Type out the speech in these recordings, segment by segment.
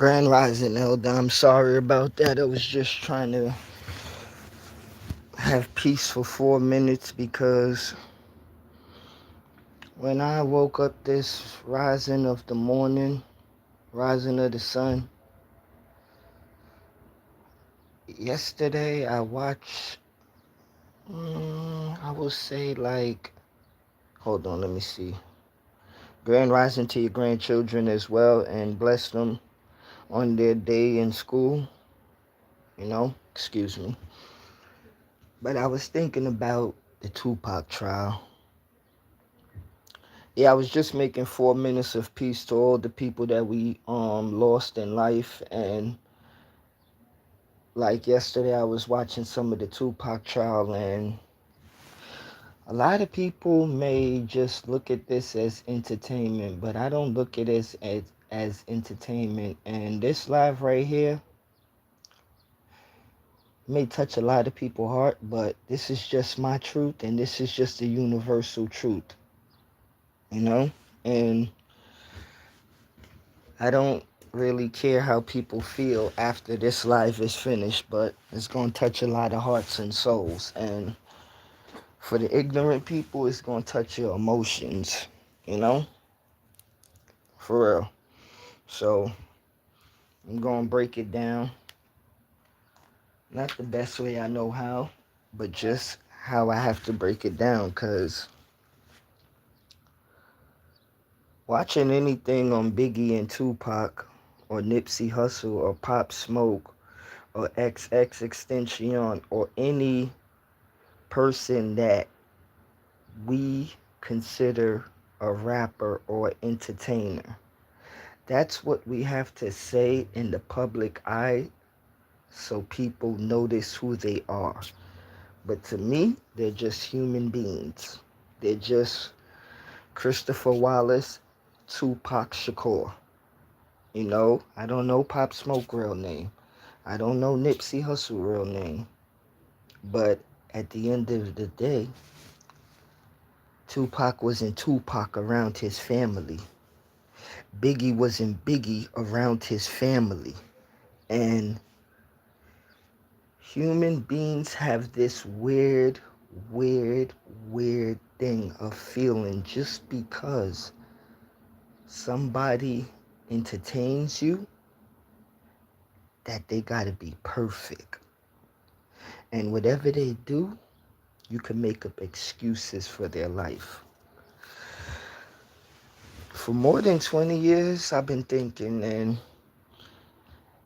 Grand Rising Elder, I'm sorry about that. I was just trying to have peace for 4 minutes because when I woke up this rising of the morning, rising of the sun, yesterday I watched, I will say like, hold on, let me see. Grand Rising to your grandchildren as well and bless them on their day in school, excuse me. But I was thinking about the Tupac trial. Yeah, I was just making 4 minutes of peace to all the people that we lost in life. And like yesterday I was watching some of the Tupac trial, and a lot of people may just look at this as entertainment, but I don't look at it as entertainment. And this live right here may touch a lot of people's heart, but this is just my truth, and this is just the universal truth, you know? And I don't really care how people feel after this life is finished, but it's going to touch a lot of hearts and souls. And for the ignorant people, it's going to touch your emotions, you know? For real. So I'm going to break it down. Not the best way I know how, but just how I have to break it down, because watching anything on Biggie and Tupac or Nipsey Hussle or Pop Smoke or XX Extension or any person that we consider a rapper or entertainer. That's what we have to say in the public eye so people notice who they are. But to me, they're just human beings. They're just Christopher Wallace, Tupac Shakur. I don't know Pop Smoke real name. I don't know Nipsey Hussle real name. But at the end of the day, Tupac wasn't Tupac around his family. Biggie wasn't Biggie around his family. And human beings have this weird, weird thing of feeling just because somebody entertains you that they gotta be perfect. And whatever they do, you can make up excuses for their life. For more than 20 years, I've been thinking, and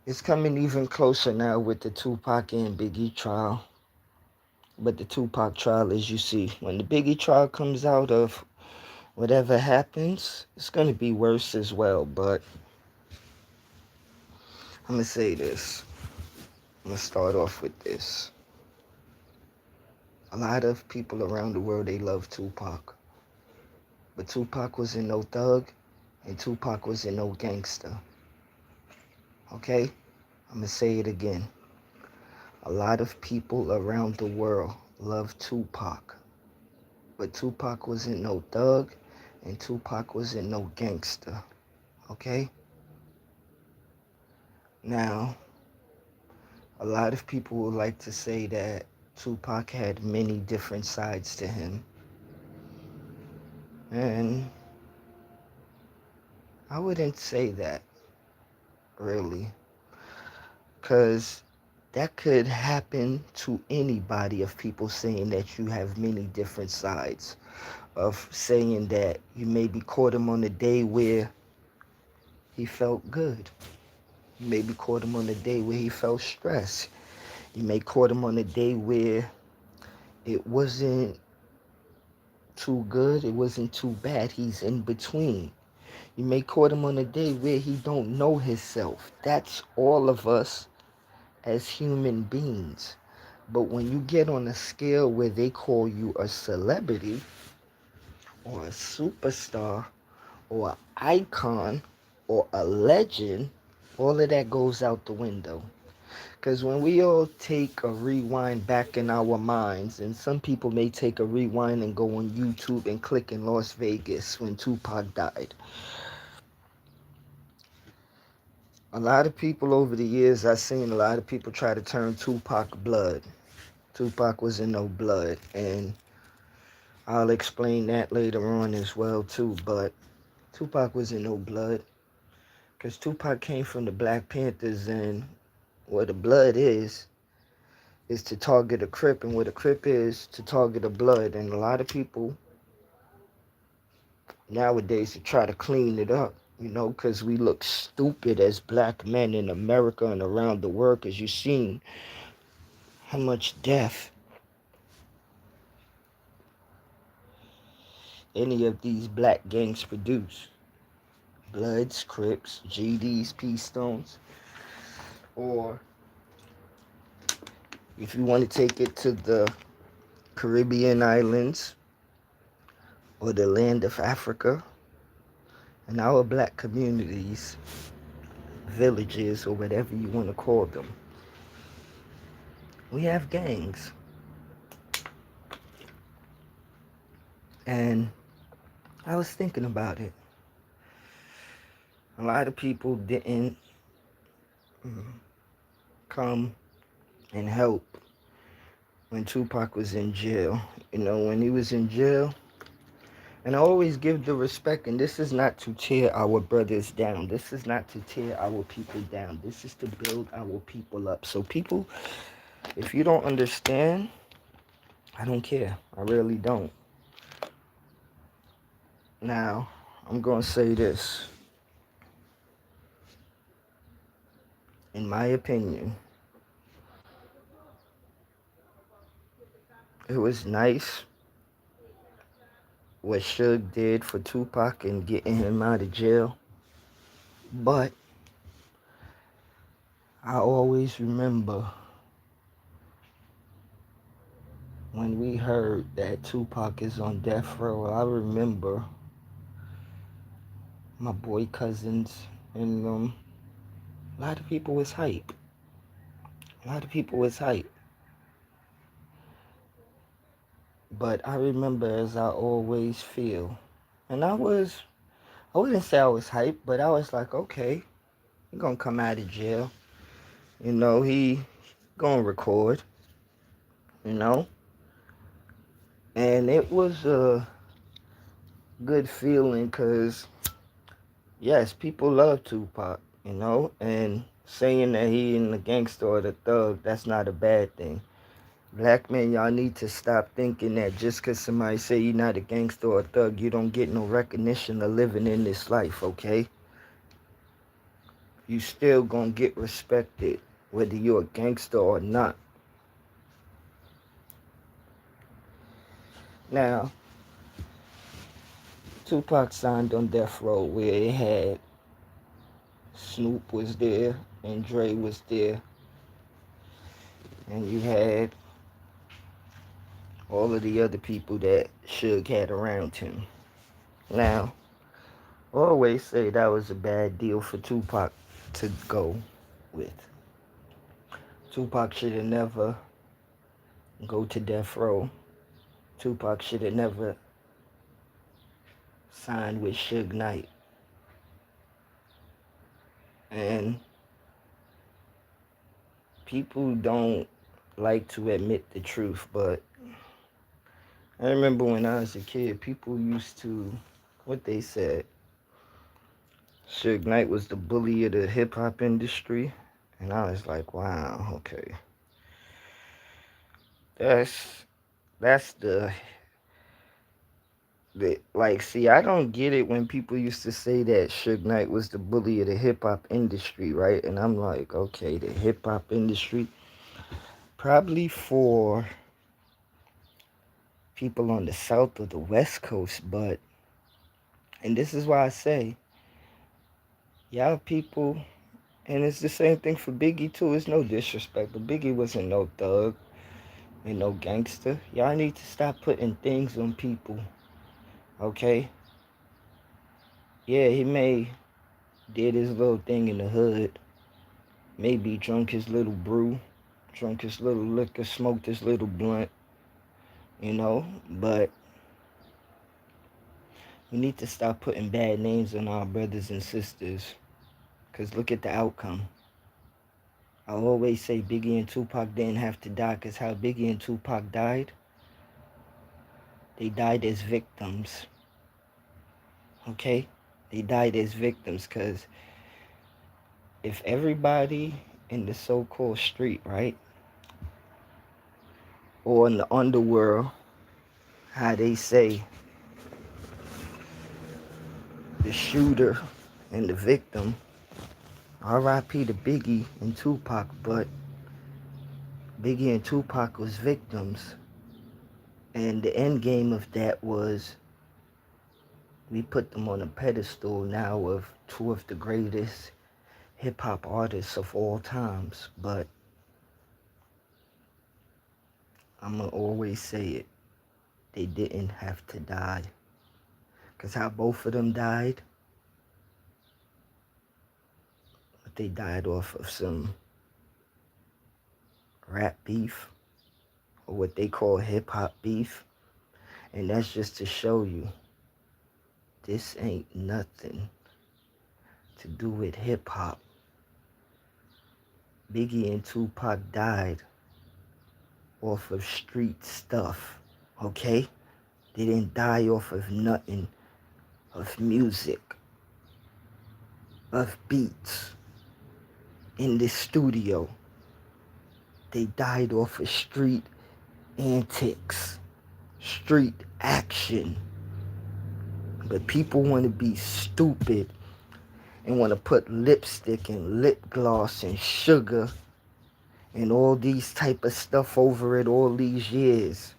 it's coming even closer now with the Tupac and Biggie trial. But the Tupac trial, as you see, when the Biggie trial comes out of whatever happens, it's going to be worse as well. But I'm going to say this. I'm going to start off with this. A lot of people around the world, they love Tupac. But Tupac wasn't no thug, and Tupac wasn't no gangster. Okay? I'm going to say it again. A lot of people around the world love Tupac. But Tupac wasn't no thug, and Tupac wasn't no gangster. Okay? Now, a lot of people would like to say that Tupac had many different sides to him. And I wouldn't say that, really. Because that could happen to anybody, of people saying that you have many different sides. Of saying that you maybe caught him on a day where he felt good. You maybe caught him on a day where he felt stressed. You may caught him on a day where it wasn't too good, it wasn't too bad. He's in between. You may caught him on a day where he don't know himself. That's all of us as human beings. But when you get on a scale where they call you a celebrity or a superstar or an icon or a legend, all of that goes out the window. Because when we all take a rewind back in our minds, and some people may take a rewind and go on YouTube and click in Las Vegas when Tupac died. A lot of people over the years, I've seen a lot of people try to turn Tupac blood. Tupac was in no blood, and I'll explain that later on as well too. But Tupac was in no blood because Tupac came from the Black Panthers, and what the blood is to target a Crip, and what a Crip is to target a blood. And a lot of people nowadays to try to clean it up, because we look stupid as black men in America and around the world, because you've seen how much death any of these black gangs produce. Bloods, Crips, GDs, P Stones, or if you want to take it to the Caribbean islands or the land of Africa, and our black communities, villages, or whatever you want to call them, we have gangs. And I was thinking about it. A lot of people didn't come and help when Tupac was in jail. When he was in jail, and I always give the respect, and this is not to tear our brothers down. This is not to tear our people down. This is to build our people up. So people, if you don't understand, I don't care. I really don't. Now, I'm going to say this. In my opinion, it was nice what Suge did for Tupac and getting him out of jail. But I always remember when we heard that Tupac is on death row. I remember my boy cousins and a lot of people was hype. But I remember, as I always feel, and I wouldn't say I was hyped, but I was like, okay, he gonna come out of jail. He gonna record, you know? And it was a good feeling because, yes, people love Tupac, and saying that he in the gangster or the thug, that's not a bad thing. Black men, y'all need to stop thinking that just because somebody say you're not a gangster or a thug, you don't get no recognition of living in this life, okay? You still gonna get respected, whether you're a gangster or not. Now, Tupac signed on Death Row, where it had Snoop was there and Dre was there, and you had all of the other people that Suge had around him. Now, I always say that was a bad deal for Tupac to go with. Tupac should have never go to Death Row. Tupac should have never signed with Suge Knight. And people don't like to admit the truth, but I remember when I was a kid, people used to, what they said, Suge Knight was the bully of the hip-hop industry. And I was like, wow, okay. That's see, I don't get it when people used to say that Suge Knight was the bully of the hip-hop industry, right? And I'm like, okay, the hip-hop industry, probably for people on the South or the West Coast, but, and this is why I say, y'all people, and it's the same thing for Biggie too, it's no disrespect, but Biggie wasn't no thug and no gangster. Y'all need to stop putting things on people, okay? Yeah, he may did his little thing in the hood, maybe drunk his little brew, drunk his little liquor, smoked his little blunt, but we need to stop putting bad names on our brothers and sisters, Because look at the outcome. I always say Biggie and Tupac didn't have to die, because how Biggie and Tupac died, they died as victims. Okay? They died as victims, because if everybody in the so-called street, right, or in the underworld, how they say the shooter and the victim, R.I.P. to Biggie and Tupac, but Biggie and Tupac was victims. And the end game of that was we put them on a pedestal now of two of the greatest hip-hop artists of all times. But I'm going to always say it. They didn't have to die. Because how both of them died, they died off of some rap beef, or what they call hip-hop beef. And that's just to show you, this ain't nothing to do with hip-hop. Biggie and Tupac died off of street stuff, okay? They didn't die off of nothing, of music, of beats in the studio. They died off of street antics, street action. But people want to be stupid and want to put lipstick and lip gloss and sugar and all these type of stuff over it all these years.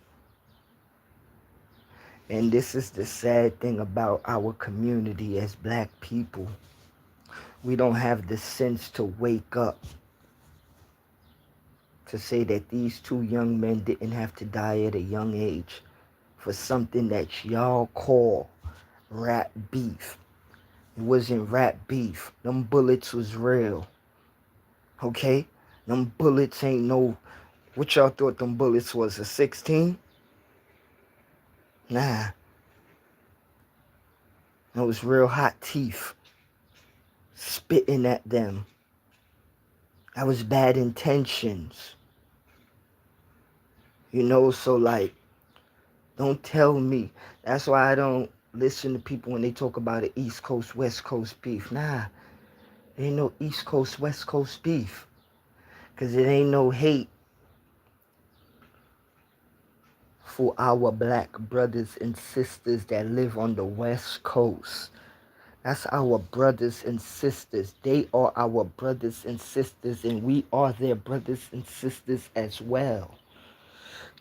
And this is the sad thing about our community as black people. We don't have the sense to wake up to say that these two young men didn't have to die at a young age for something that y'all call rap beef. It wasn't rap beef. Them bullets was real. Okay? Them bullets ain't no... What y'all thought them bullets was, a 16? Nah. It was real hot teeth spitting at them. That was bad intentions. You know, so like, don't tell me. That's why I don't listen to people when they talk about the East Coast, West Coast beef. Nah, there ain't no East Coast, West Coast beef. Because it ain't no hate for our black brothers and sisters that live on the West Coast. That's our brothers and sisters. They are our brothers and sisters, and we are their brothers and sisters as well.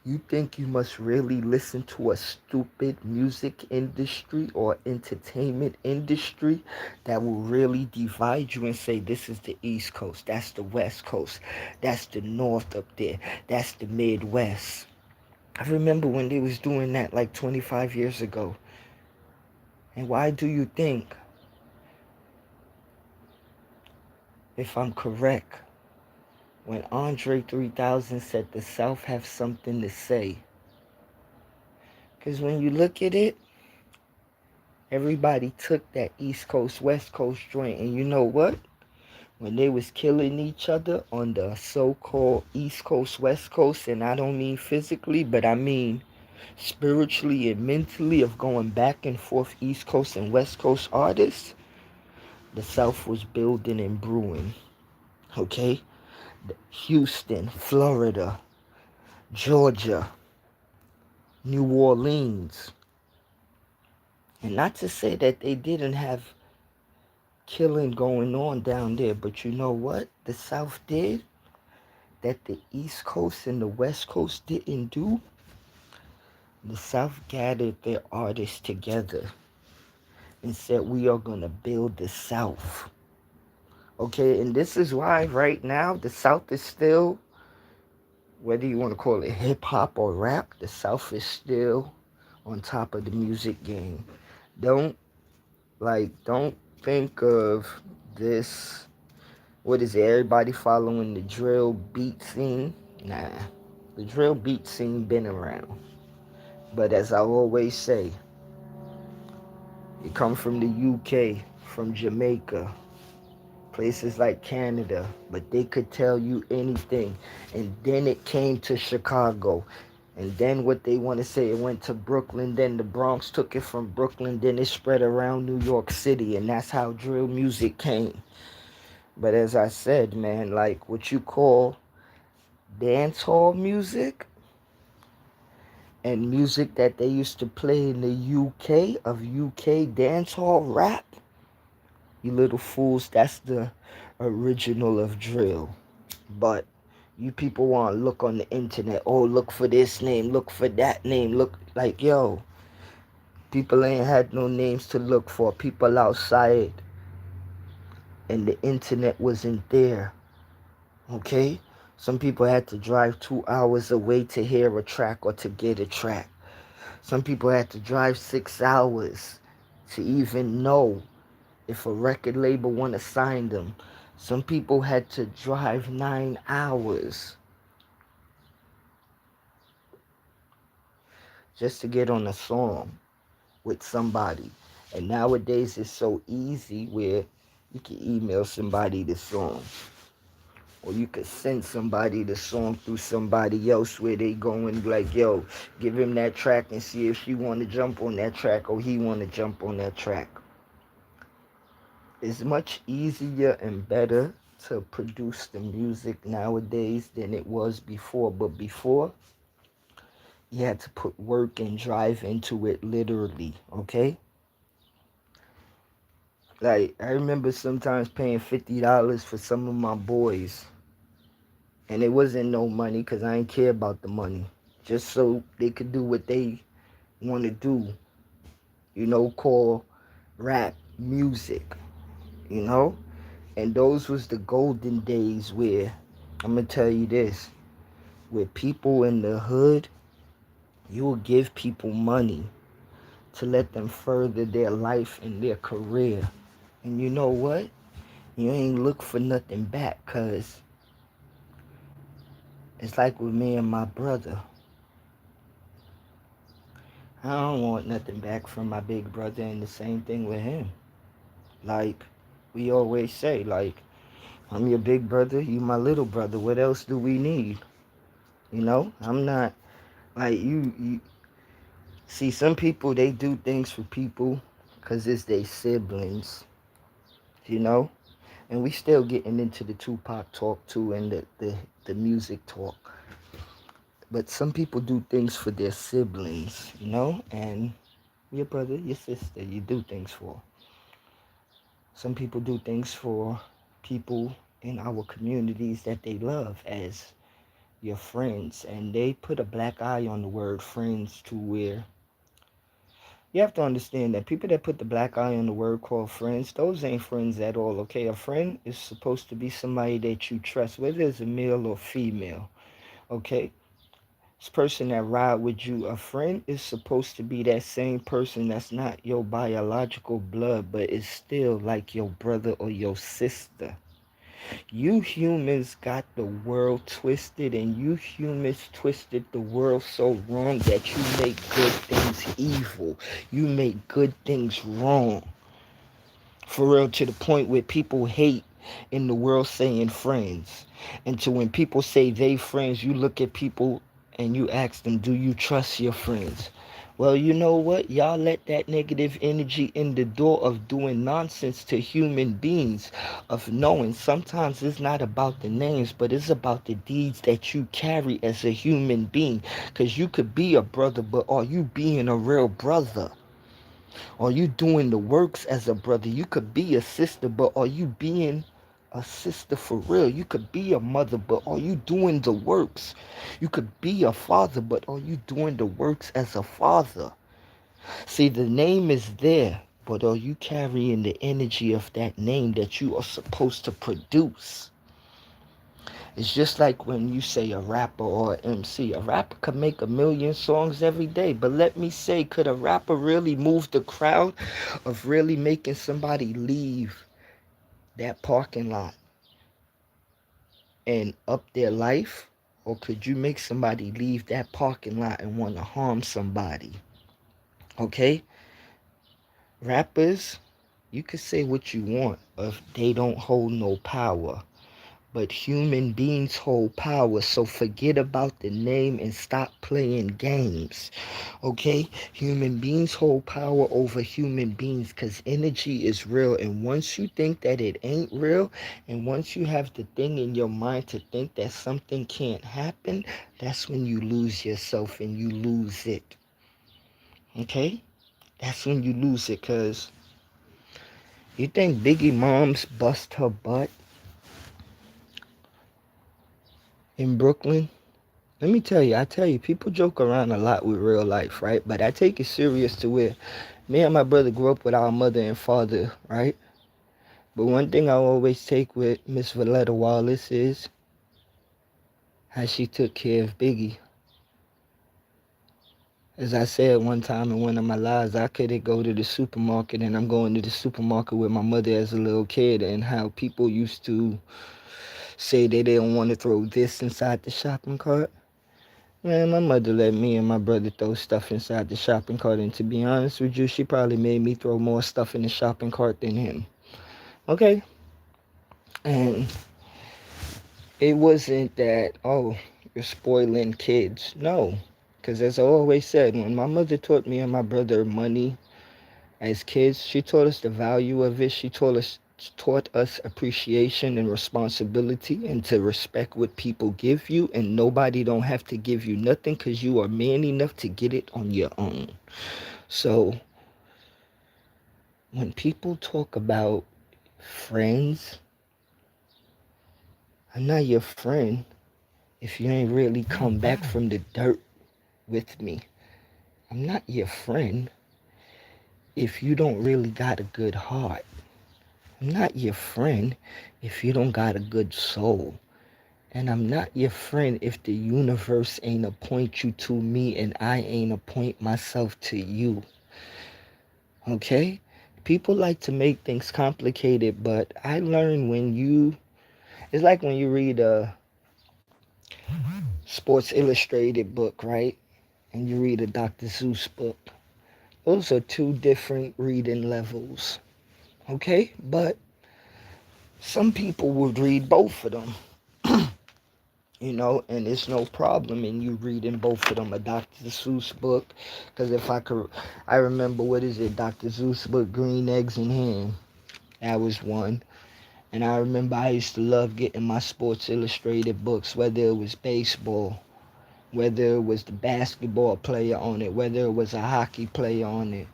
You think you must really listen to a stupid music industry or entertainment industry that will really divide you and say, this is the East Coast, that's the West Coast, that's the North up there, that's the Midwest. I remember when they was doing that like 25 years ago. And why do you think, if I'm correct, when Andre 3000 said the South have something to say? Because when you look at it, everybody took that East Coast, West Coast joint. And you know what? When they was killing each other on the so-called East Coast, West Coast, and I don't mean physically, but I mean spiritually and mentally, of going back and forth East Coast and West Coast artists, the South was building and brewing. Okay? Houston, Florida, Georgia, New Orleans. And not to say that they didn't have killing going on down there, but you know what the South did that the East Coast and the West Coast didn't do? The South gathered their artists together and said, we are going to build the South. Okay, and this is why right now the South is still, whether you want to call it hip-hop or rap, the South is still on top of the music game. Don't think of this, what is it, everybody following the drill beat scene? Nah, the drill beat scene been around. But as I always say, it come from the UK, from Jamaica, places like Canada, but they could tell you anything. And then it came to Chicago. And then what they want to say, it went to Brooklyn, then the Bronx took it from Brooklyn, then it spread around New York City, and that's how drill music came. But as I said, man, like what you call dance hall music and music that they used to play in the UK of UK dance hall rap, you little fools, that's the original of drill. But you people want to look on the internet, oh, look for this name, look for that name, look like, yo, people ain't had no names to look for. People outside and the internet wasn't there, okay? Some people had to drive 2 hours away to hear a track or to get a track. Some people had to drive 6 hours to even know if a record label want to sign them. Some people had to drive 9 hours just to get on a song with somebody. And nowadays it's so easy where you can email somebody the song. Or you could send somebody the song through somebody else where they going like, yo, give him that track and see if she want to jump on that track or he want to jump on that track. It's much easier and better to produce the music nowadays than it was before. But before, you had to put work and drive into it literally, okay? Like, I remember sometimes paying $50 for some of my boys. And it wasn't no money because I didn't care about the money. Just so they could do what they want to do, call rap music, you know? And those was the golden days where, I'm going to tell you this, where people in the hood, you will give people money to let them further their life and their career. And you know what? You ain't look for nothing back, because it's like with me and my brother. I don't want nothing back from my big brother, and the same thing with him. Like we always say, like, I'm your big brother, you my little brother. What else do we need? I'm not like you see, some people, they do things for people because it's their siblings, you know? And we still getting into the Tupac talk too, and the music talk. But some people do things for their siblings, and your brother, your sister, you do things for. Some people do things for people in our communities that they love as your friends. And they put a black eye on the word friends to where you have to understand that people that put the black eye on the word called friends, those ain't friends at all, okay? A friend is supposed to be somebody that you trust, whether it's a male or female, okay? This person that ride with you, a friend is supposed to be that same person that's not your biological blood, but is still like your brother or your sister. You humans got the world twisted, and you humans twisted the world so wrong that you make good things evil. You make good things wrong. For real, to the point where people hate in the world saying friends. And so when people say they friends, you look at people and you ask them, do you trust your friends? Well, you know what? Y'all let that negative energy in the door of doing nonsense to human beings, of knowing sometimes it's not about the names, but it's about the deeds that you carry as a human being. Because you could be a brother, but are you being a real brother? Are you doing the works as a brother? You could be a sister, but are you being a sister for real? You could be a mother, but are you doing the works? You could be a father, but are you doing the works as a father? See, the name is there, but are you carrying the energy of that name that you are supposed to produce? It's just like when you say a rapper or an MC. A rapper could make a million songs every day, but let me say, could a rapper really move the crowd of really making somebody leave that parking lot and up their life? Or could you make somebody leave that parking lot and want to harm somebody? Okay? Rappers, You could say what you want if they don't hold no power. But human beings hold power, so forget about the name and stop playing games. Okay? Human beings hold power over human beings because energy is real. And once you think that it ain't real, and once you have the thing in your mind to think that something can't happen, that's when you lose yourself and you lose it. Okay? That's when you lose it because you think Biggie Moms bust her butt in Brooklyn? Let me tell you, people joke around a lot with real life, right? But I take it serious to where me and my brother grew up with our mother and father, right? But one thing I always take with Miss Valletta Wallace is how she took care of Biggie. As I said one time in one of my lives, I couldn't go to the supermarket, and I'm going to the supermarket with my mother as a little kid, and how people used to say they didn't want to throw this inside the shopping cart. Man, my mother let me and my brother throw stuff inside the shopping cart, and to be honest with you, she probably made me throw more stuff in the shopping cart than him. Okay? And it wasn't that, oh, you're spoiling kids. No. Because as I always said, when my mother taught me and my brother money as kids, she taught us the value of it. She taught us appreciation and responsibility and to respect what people give you, and nobody don't have to give you nothing because you are man enough to get it on your own. So when people talk about friends, I'm not your friend if you ain't really come back from the dirt with me. I'm not your friend if you don't really got a good heart. I'm not your friend if you don't got a good soul. And I'm not your friend if the universe ain't appoint you to me and I ain't appoint myself to you. Okay? People like to make things complicated, but I learned it's like when you read a Sports Illustrated book, right? And you read a Dr. Seuss book. Those are two different reading levels. Okay? But some people would read both of them. And it's no problem in you reading both of them, a Dr. Seuss book, because I remember, what is it, Dr. Seuss book, Green Eggs and Ham, that was one. And I remember I used to love getting my Sports Illustrated books, whether it was baseball, whether it was the basketball player on it, whether it was a hockey player on it.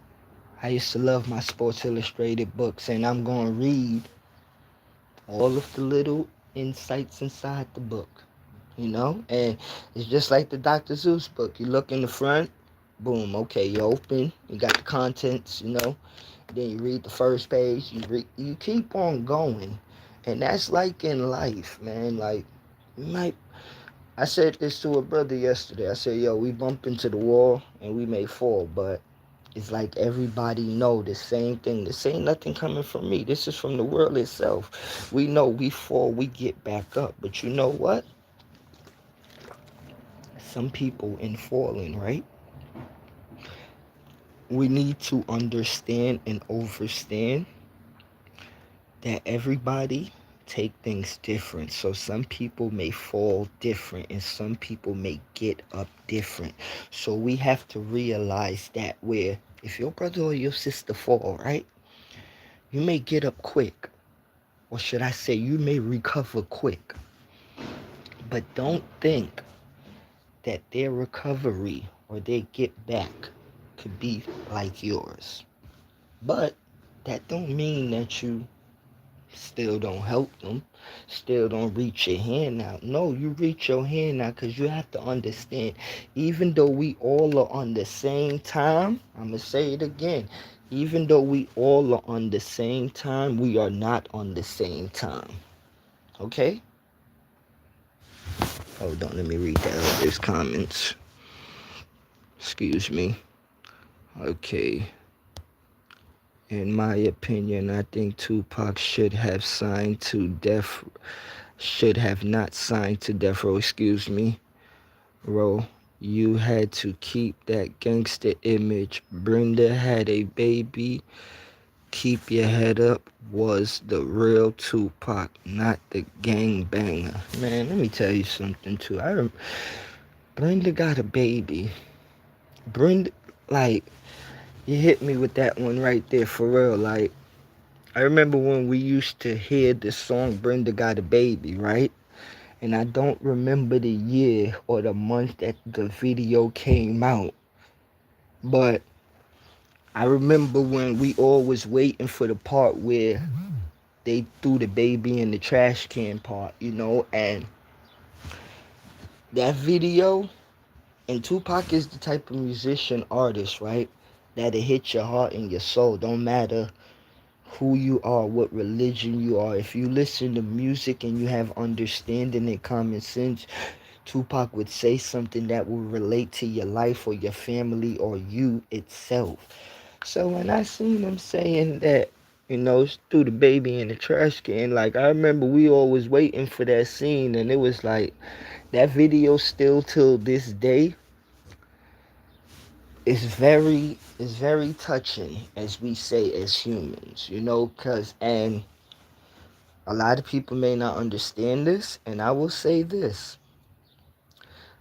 I used to love my Sports Illustrated books, and I'm going to read all of the little insights inside the book. And it's just like the Dr. Seuss book. You look in the front, boom, okay, you open, you got the contents, then you read the first page, you keep on going. And that's like in life, man. Like, I said this to a brother yesterday. I said, yo, we bump into the wall and we may fall, but it's like everybody know the same thing. This ain't nothing coming from me. This is from the world itself. We know we fall, we get back up. But you know what? Some people in falling, right? We need to understand and overstand that everybody take things different. So some people may fall different and some people may get up different. So we have to realize that where if your brother or your sister fall, right, you may get up quick. Or should I say you may recover quick. But don't think that their recovery or their get back could be like yours. But that don't mean that you still don't help them, still don't reach your hand out. No, you reach your hand out because you have to understand, even though we all are on the same time, I'm going to say it again, even though we all are on the same time, we are not on the same time. Okay? Hold on, let me read that. There's comments. Excuse me. Okay. In my opinion, I think Tupac should have not signed to Death Row, Row. You had to keep that gangster image. Brenda had a baby Keep Your Head Up was the real Tupac, not the gang banger. Man, let me tell you something too. Brenda Got a Baby. Brenda, like, you hit me with that one right there for real. Like, I remember when we used to hear the song Brenda Got a Baby, right? And I don't remember the year or the month that the video came out. But I remember when we all was waiting for the part where they threw the baby in the trash can part, and that video, and Tupac is the type of musician artist, right? That'll hit your heart and your soul. Don't matter who you are, what religion you are. If you listen to music and you have understanding and common sense, Tupac would say something that will relate to your life or your family or you itself. So when I seen him saying that, threw the baby in the trash can, like, I remember we all was waiting for that scene, and it was like, that video still till this day is very touching, as we say as humans, because, and a lot of people may not understand this, and I will say this.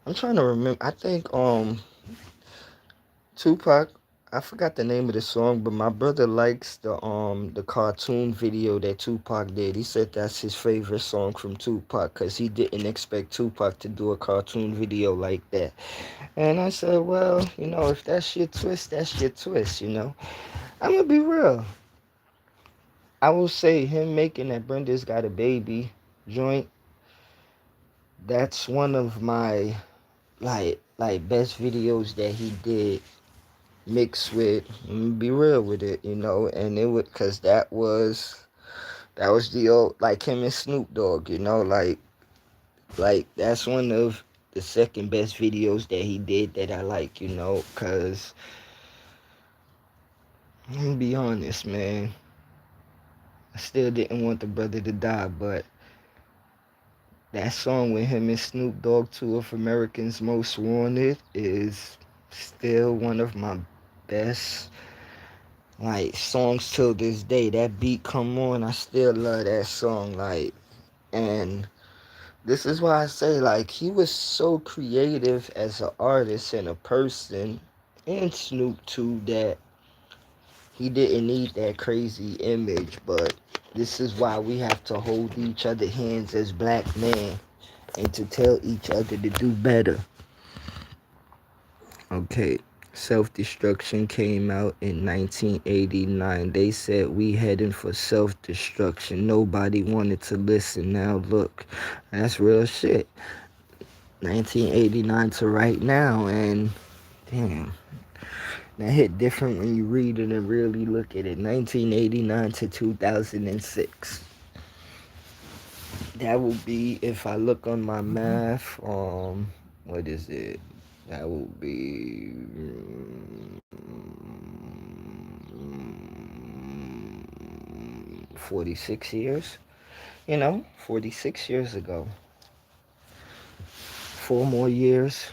I'm trying to remember. I think Tupac, I forgot the name of the song, but my brother likes the cartoon video that Tupac did. He said that's his favorite song from Tupac because he didn't expect Tupac to do a cartoon video like that. And I said, well, if that's your twist, that's your twist, I'm gonna be real. I will say him making that Brenda's Got a Baby joint, that's one of my like best videos that he did, mixed with, be real with it, and it would, cause that was the old, like, him and Snoop Dogg, like that's one of the second best videos that he did that I like, cause I'm gonna be honest, man, I still didn't want the brother to die, but that song with him and Snoop Dogg, two of America's Most Wanted, is still one of my best, like, songs till this day. That beat come on, I still love that song, like, and this is why I say, like, he was so creative as an artist and a person, and Snoop too, that he didn't need that crazy image, but this is why we have to hold each other hands as black men and to tell each other to do better. Okay, Self-Destruction came out in 1989. They said we heading for self-destruction. Nobody wanted to listen. Now look, that's real shit. 1989 to right now, and damn, that hit different when you read it and really look at it. 1989 to 2006. That would be, if I look on my math, what is it? That would be 46 years. 46 years ago. 4 more years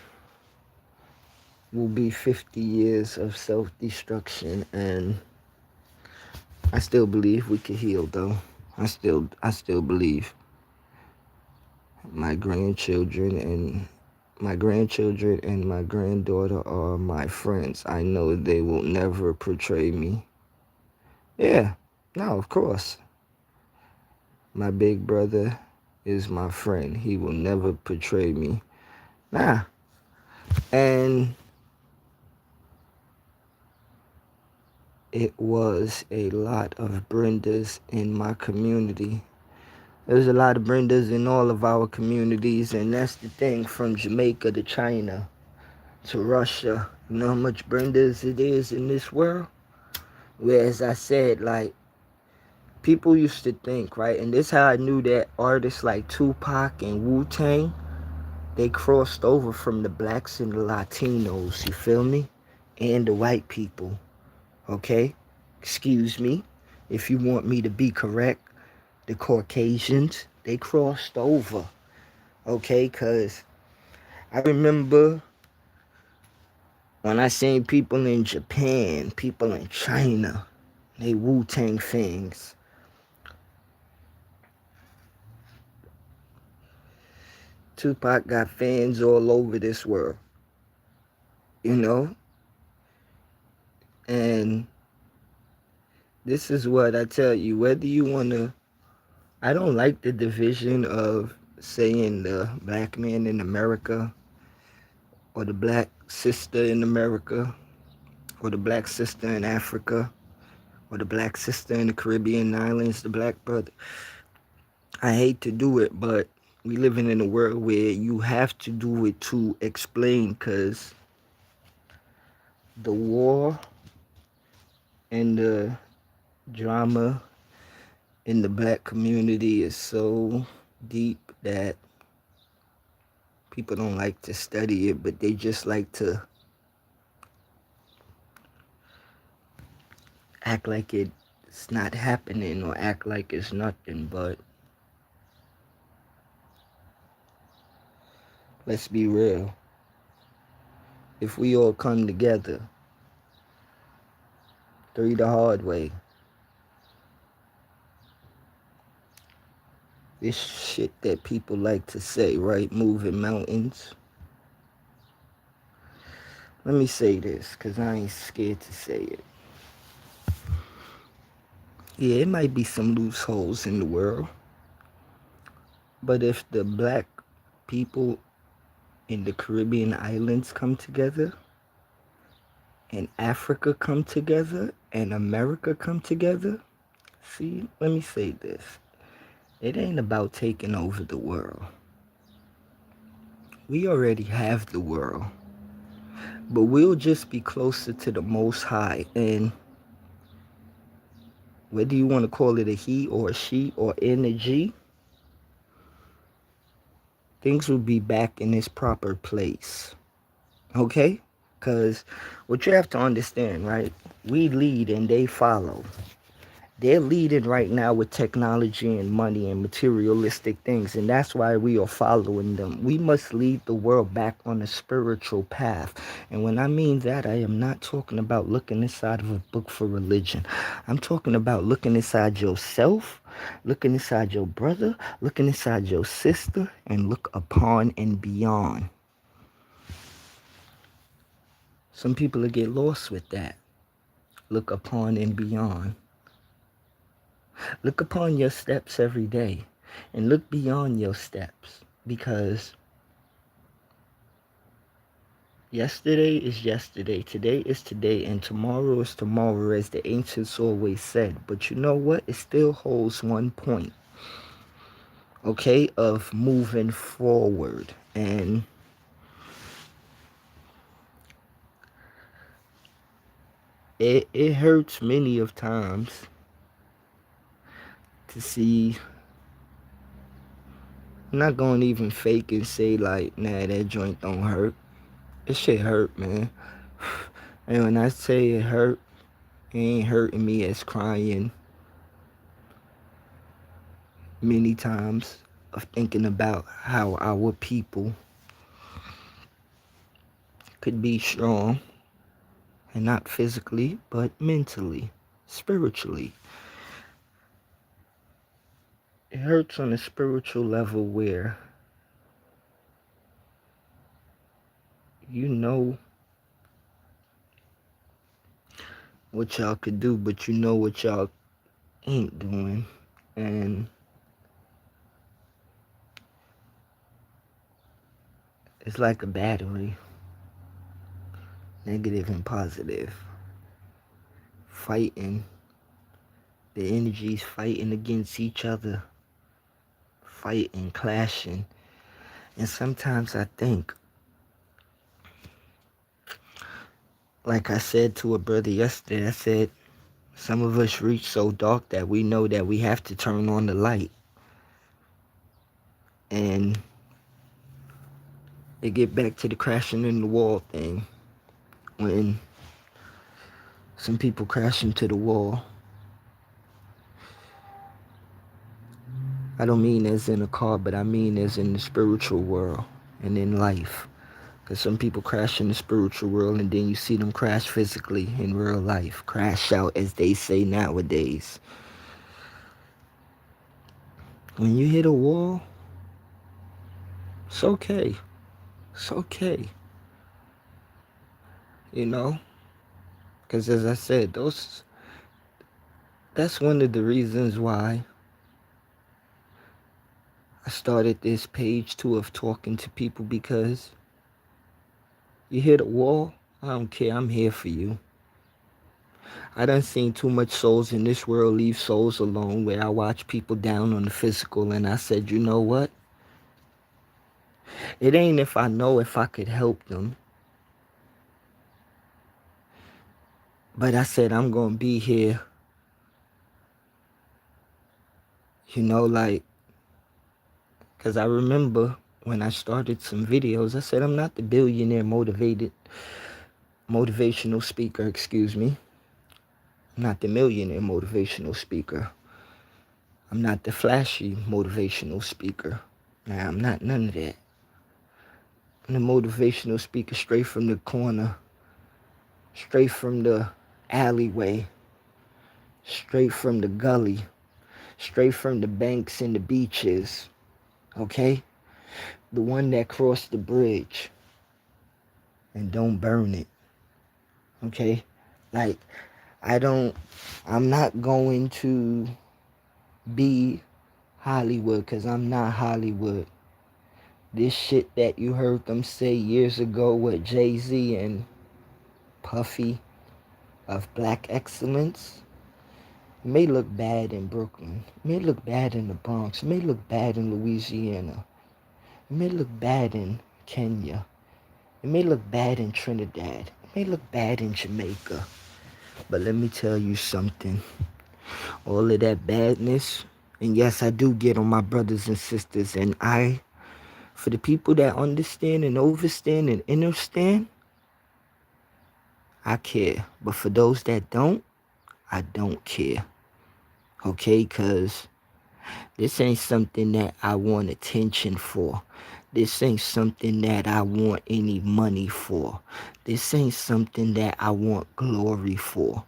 will be 50 years of self-destruction, and I still believe we could heal, though. I still believe my grandchildren and my granddaughter are my friends. I know they will never betray me. Yeah, no, of course. My big brother is my friend. He will never betray me. Nah. And it was a lot of Brendas in my community. There's a lot of Brendas in all of our communities, and that's the thing, from Jamaica to China to Russia. You know how much Brendas it is in this world? Whereas I said, like, people used to think, right? And this is how I knew that artists like Tupac and Wu-Tang, they crossed over from the blacks and the Latinos, you feel me? And the white people, okay? Excuse me, if you want me to be correct. The Caucasians, they crossed over, okay? Because I remember when I seen people in Japan, people in China, They Wu-Tang fans. Tupac got fans all over this world, you know? And this is what I tell you, whether you want to, I don't like the division of saying the black man in America or the black sister in America or the black sister in Africa or the black sister in the Caribbean islands, the black brother. I hate to do it, but we living in a world where you have to do it to explain, because the war and the drama in the black community is so deep that people don't like to study it, but they just like to act like it's not happening or act like it's nothing. But let's be real. If we all come together, the hard way, this shit that people like to say, right? Moving mountains. Let me say this, because I ain't scared to say it. Yeah, it might be some loose holes in the world, but if the black people in the Caribbean islands come together, and Africa come together, and America come together, see, let me say this. It ain't about taking over the world. We already have the world, but we'll just be closer to the Most High. And whether you want to call it a he or a she or energy, things will be back in its proper place. Okay? Because what you have to understand, right? We lead and they follow. They're leading right now with technology and money and materialistic things, and that's why we are following them. We must lead the world back on a spiritual path. And when I mean that, I am not talking about looking inside of a book for religion. I'm talking about looking inside yourself, looking inside your brother, looking inside your sister, and look upon and beyond. Some people will get lost with that. Look upon and beyond. Look upon your steps every day and look beyond your steps, because yesterday is yesterday, today is today, and tomorrow is tomorrow, as the ancients always said. But you know what? It still holds one point, okay, of moving forward. And it hurts many of times to see. I'm not gonna even fake and say like, nah, that joint don't hurt. It shit hurt, man. And when I say it hurt, it ain't hurting me as crying many times of thinking about how our people could be strong, and not physically, but mentally, spiritually. It hurts on a spiritual level where you know what y'all could do, but you know what y'all ain't doing. And it's like a battery, negative and positive, fighting. The energies fighting against each other, fighting, clashing. And sometimes I think, like I said to a brother yesterday, I said, some of us reach so dark that we know that we have to turn on the light. And they get back to the crashing in the wall thing. When some people crash into the wall, I don't mean as in a car, but I mean as in the spiritual world and in life. Because some people crash in the spiritual world and then you see them crash physically in real life. Crash out, as they say nowadays. When you hit a wall, it's okay. It's okay. You know? Because as I said, that's one of the reasons why I started this page too, of talking to people, because you hit a wall, I don't care, I'm here for you. I done seen too much souls in this world leave souls alone, where I watch people down on the physical and I said, you know what? It ain't if I know if I could help them, but I said I'm gonna be here, like, because I remember when I started some videos, I said I'm not the billionaire motivational speaker, excuse me. I'm not the millionaire motivational speaker. I'm not the flashy motivational speaker. Nah, I'm not none of that. I'm the motivational speaker straight from the corner, straight from the alleyway, straight from the gully, straight from the banks and the beaches, okay? The one that crossed the bridge and don't burn it, okay? Like, I'm not going to be Hollywood, because I'm not Hollywood. This shit that you heard them say years ago with Jay-Z and Puffy of black excellence, it may look bad in Brooklyn. It may look bad in the Bronx. It may look bad in Louisiana. It may look bad in Kenya. It may look bad in Trinidad. It may look bad in Jamaica. But let me tell you something. All of that badness, and yes, I do get on my brothers and sisters, and for the people that understand and overstand and understand, I care. But for those that don't, I don't care. Okay? Because this ain't something that I want attention for. This ain't something that I want any money for. This ain't something that I want glory for.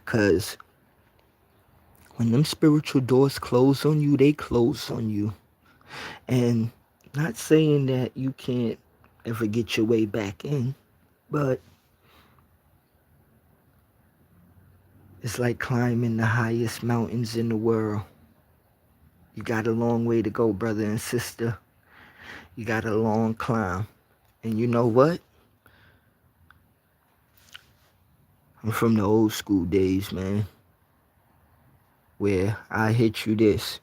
Because when them spiritual doors close on you, they close on you. And not saying that you can't ever get your way back in, but it's like climbing the highest mountains in the world. You got a long way to go, brother and sister. You got a long climb. And you know what? I'm from the old school days, man, where I hit you this.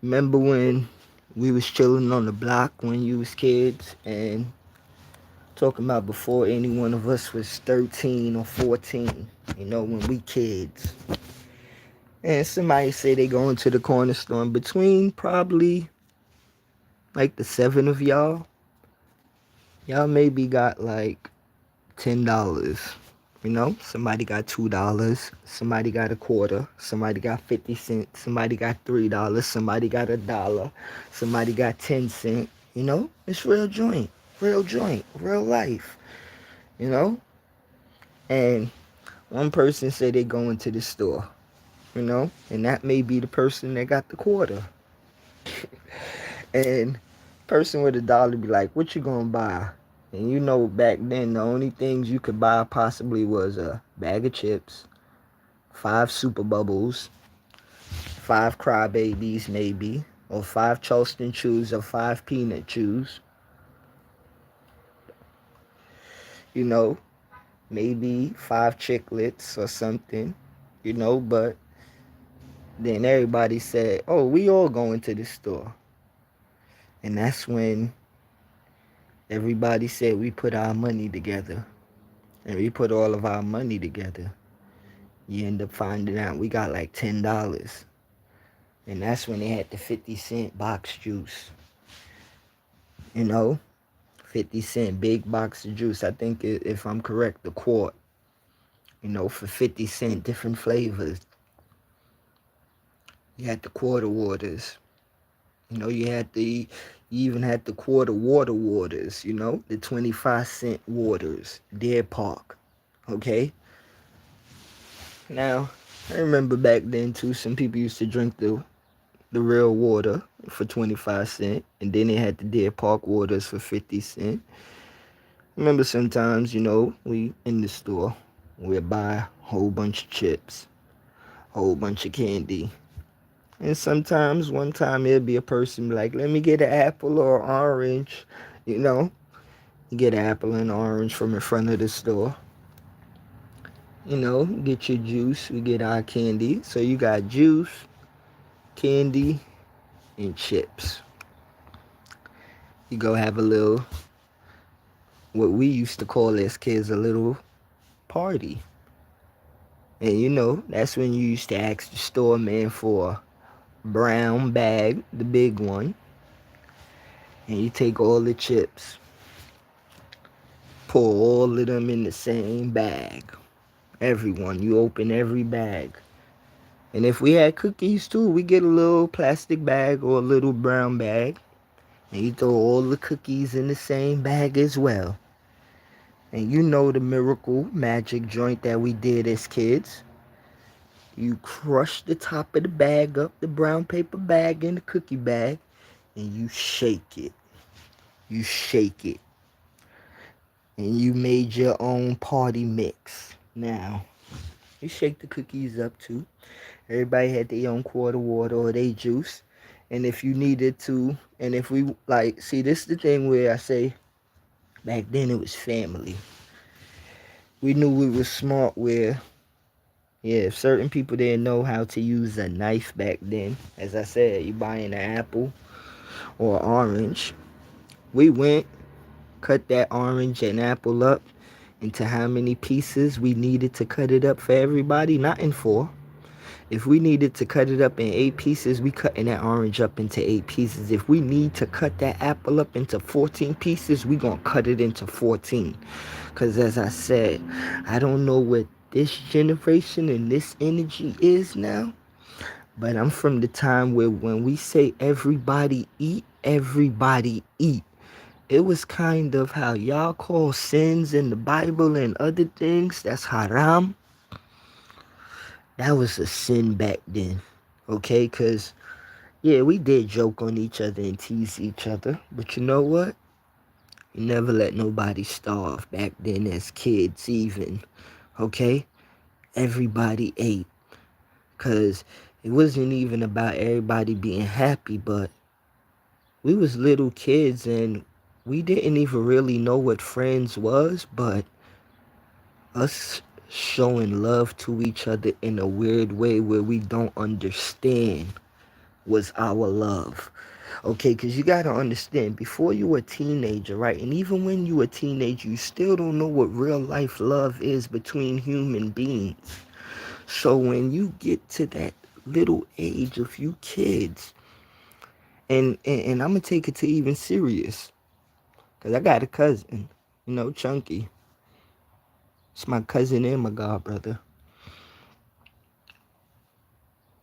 Remember when we was chilling on the block when you was kids, and talking about before any one of us was 13 or 14, when we kids. And somebody say they going to the corner store, and between probably like the 7 of y'all maybe got like $10. Somebody got $2, somebody got a quarter, somebody got 50 cents, somebody got $3, somebody got $1, somebody got 10 cents. It's real joint, real life. And one person said they going to the store, and that may be the person that got the quarter. And person with $1 be like, what you gonna buy? And back then the only things you could buy possibly was a bag of chips, 5 Super Bubbles, 5 Crybabies maybe, or 5 Charleston Chews, or 5 Peanut Chews. Maybe 5 Chiclets or something, but then everybody said, oh, we all going to the store. And that's when everybody said we put our money together. And we put all of our money together. You end up finding out we got like $10. And that's when they had the 50-cent box juice. 50-cent big box of juice. I think, if I'm correct, the quart. For 50 cents, different flavors. You had the quarter waters. You had the You even had the quarter waters, the 25-cent waters, Deer Park. Okay? Now, I remember back then too, some people used to drink the real water for 25 cents, and then they had the Deer Park waters for 50 cents. Remember sometimes, we in the store, we'd buy a whole bunch of chips, whole bunch of candy. And sometimes, one time, it'd be a person like, let me get an apple or orange, you know. You get an apple and orange from in front of the store. Get your juice, we get our candy. So you got juice, candy, and chips. You go have a little, what we used to call as kids, a little party. And that's when you used to ask the store man for a brown bag, the big one. And you take all the chips, pour all of them in the same bag. Everyone, you open every bag. And if we had cookies too, we get a little plastic bag or a little brown bag. And you throw all the cookies in the same bag as well. And the miracle magic joint that we did as kids. You crush the top of the bag up, the brown paper bag and the cookie bag, and you shake it. You shake it. And you made your own party mix. Now, you shake the cookies up too. Everybody had their own quarter water or their juice. And if you needed to, and if we, see, this is the thing where I say, back then it was family. We knew we were smart where, if certain people didn't know how to use a knife back then, as I said, you buying an apple or orange, we went, cut that orange and apple up into how many pieces we needed to cut it up for everybody, not in 4. If we needed to cut it up in 8 pieces, we cutting that orange up into 8 pieces. If we need to cut that apple up into 14 pieces, we gonna cut it into 14. Because as I said, I don't know what this generation and this energy is now, but I'm from the time where when we say everybody eat, everybody eat. It was kind of how y'all call sins in the Bible and other things, that's haram. That was a sin back then, okay? Because, yeah, we did joke on each other and tease each other. But you know what? You never let nobody starve back then as kids even, okay? Everybody ate. Because it wasn't even about everybody being happy, but we was little kids and we didn't even really know what friends was, but us showing love to each other in a weird way where we don't understand was our love. Okay, because you got to understand, before you were a teenager, right? And even when you were a teenager, you still don't know what real life love is between human beings. So when you get to that little age of you kids, and I'm going to take it to even serious, because I got a cousin, Chunky. It's my cousin and my god brother.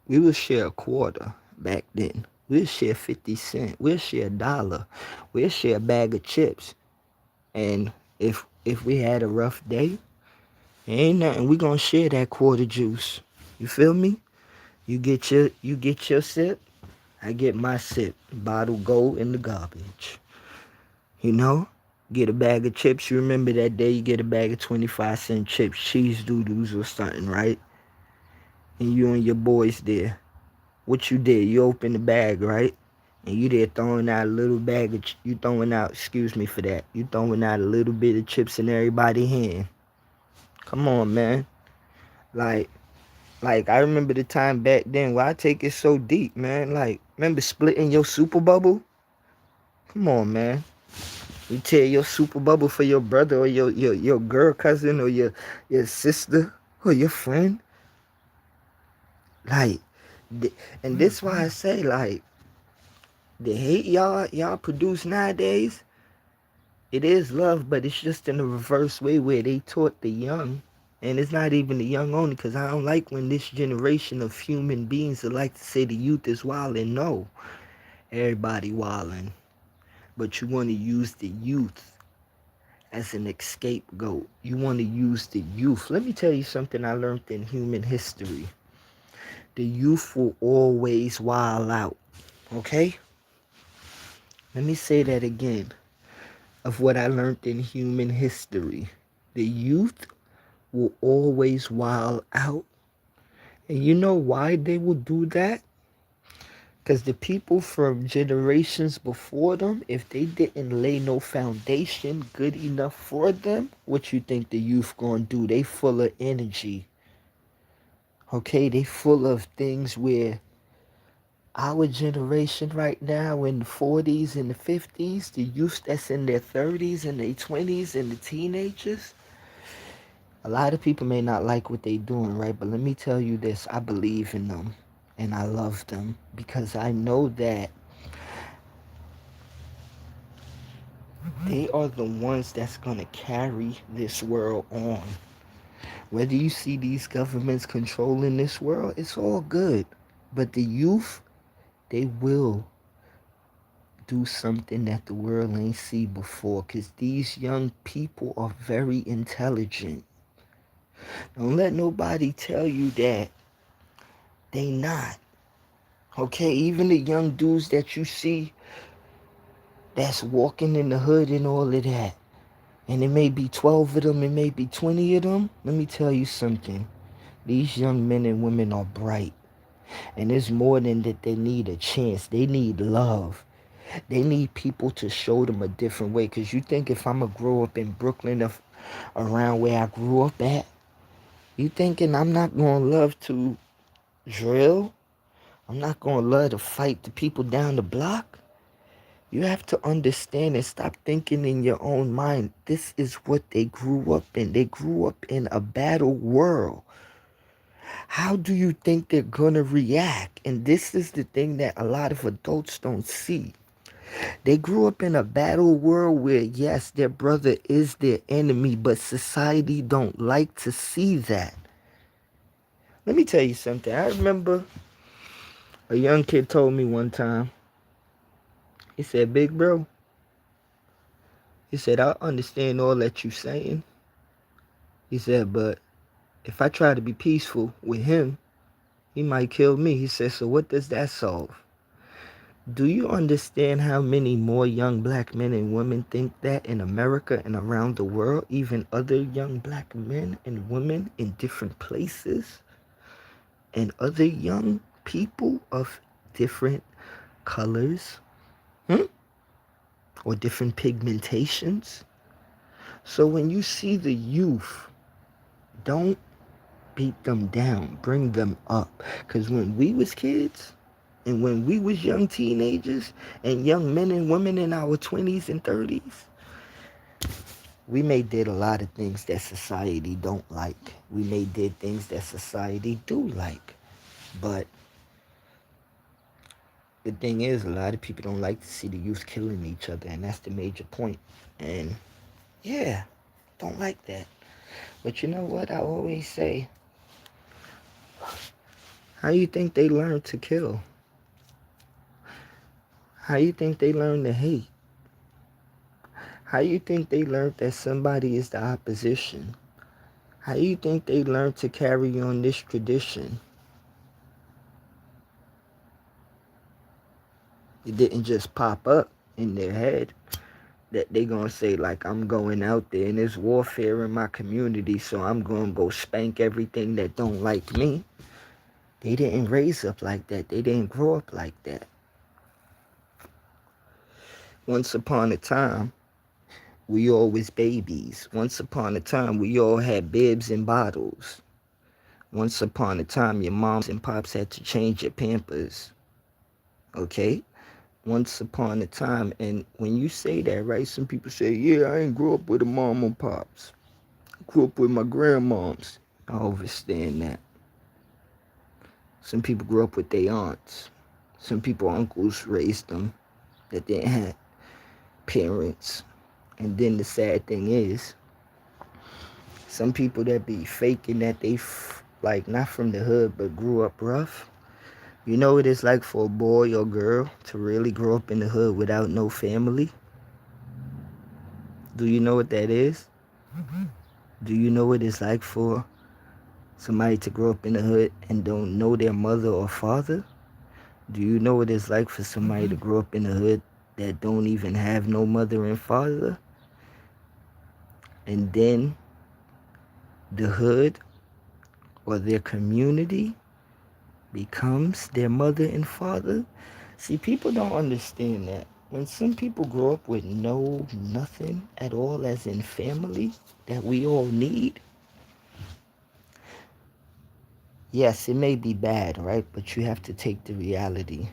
We would share a quarter back then. We'll share 50 cents. We'll share $1. We'll share a bag of chips. And if we had a rough day, ain't nothing. We gonna share that quarter juice. You feel me? You get your sip. I get my sip. Bottle go in the garbage. Get a bag of chips. You remember that day you get a bag of 25-cent chips, cheese doodles or something, right? And you and your boys there. What you did, you opened the bag, right? And you there throwing out a little bag of, excuse me for that, you throwing out a little bit of chips in everybody's hand. Come on, man. Like, I remember the time back then where I take it so deep, man. Like, remember splitting your super bubble? Come on, man. You tear your super bubble for your brother or your girl cousin or your sister or your friend. Like, and this why I say, like, the hate y'all produce nowadays, it is love, but it's just in a reverse way where they taught the young, and it's not even the young only, because I don't like when this generation of human beings that like to say the youth is wilding. No, everybody wilding. but you want to use the youth as an scapegoat. You want to use the youth. Let me tell you something I learned in human history. The youth will always wild out. Okay? Let me say that again. Of what I learned in human history. The youth will always wild out. And you know why they will do that? Because the people from generations before them, if they didn't lay no foundation good enough for them, what you think the youth gonna do? They full of energy. Okay, they full of things where our generation right now in the 40s and the 50s, the youth that's in their 30s and their 20s and the teenagers, a lot of people may not like what they doing, right? But let me tell you this, I believe in them and I love them because I know that they are the ones that's going to carry this world on. Whether you see these governments controlling this world, it's all good. But the youth, they will do something that the world ain't see before because these young people are very intelligent. Don't let nobody tell you that they not. Okay, even the young dudes that you see that's walking in the hood and all of that, and it may be 12 of them, it may be 20 of them, let me tell you something. These young men and women are bright. And it's more than that they need a chance. They need love. They need people to show them a different way. Because you think if I'm going to grow up in Brooklyn, around where I grew up at, you thinking I'm not going to love to drill? I'm not going to love to fight the people down the block? You have to understand and stop thinking in your own mind. This is what they grew up in. They grew up in a battle world. How do you think they're going to react? And this is the thing that a lot of adults don't see. They grew up in a battle world where, yes, their brother is their enemy, but society don't like to see that. Let me tell you something. I remember a young kid told me one time, he said, "Big bro," he said, "I understand all that you saying." He said, "But if I try to be peaceful with him, he might kill me." He said, "So what does that solve?" Do you understand how many more young black men and women think that in America and around the world? Even other young black men and women in different places and other young people of different colors or different pigmentations. So when you see the youth, don't beat them down, bring them up. Because when we was kids, and when we was young teenagers and young men and women in our 20s and 30s, we may did a lot of things that society don't like. We may did things that society do like. But the thing is, a lot of people don't like to see the youth killing each other, and that's the major point. And yeah, don't like that. But you know what I always say? How you think they learn to kill? How you think they learn to hate? How you think they learned that somebody is the opposition? How you think they learned to carry on this tradition? It didn't just pop up in their head that they gonna say like, I'm going out there and there's warfare in my community, so I'm gonna go spank everything that don't like me. They didn't raise up like that. They didn't grow up like that. Once upon a time, we all was babies. Once upon a time, we all had bibs and bottles. Once upon a time, your moms and pops had to change your pampers. Okay? Once upon a time, and when you say that, right, some people say, yeah, I ain't grew up with a mom and pops. I grew up with my grandmoms. I understand that. Some people grew up with their aunts. Some people, uncles raised them that didn't have parents. And then the sad thing is, some people that be faking that they, like, not from the hood, but grew up rough. You know what it's like for a boy or girl to really grow up in the hood without no family? Do you know what that is? Do you know what it's like for somebody to grow up in the hood and don't know their mother or father? Do you know what it's like for somebody to grow up in the hood that don't even have no mother and father? And then the hood or their community becomes their mother and father? See, people don't understand that. When some people grow up with nothing at all, as in family, that we all need, yes, it may be bad, right? But you have to take the reality.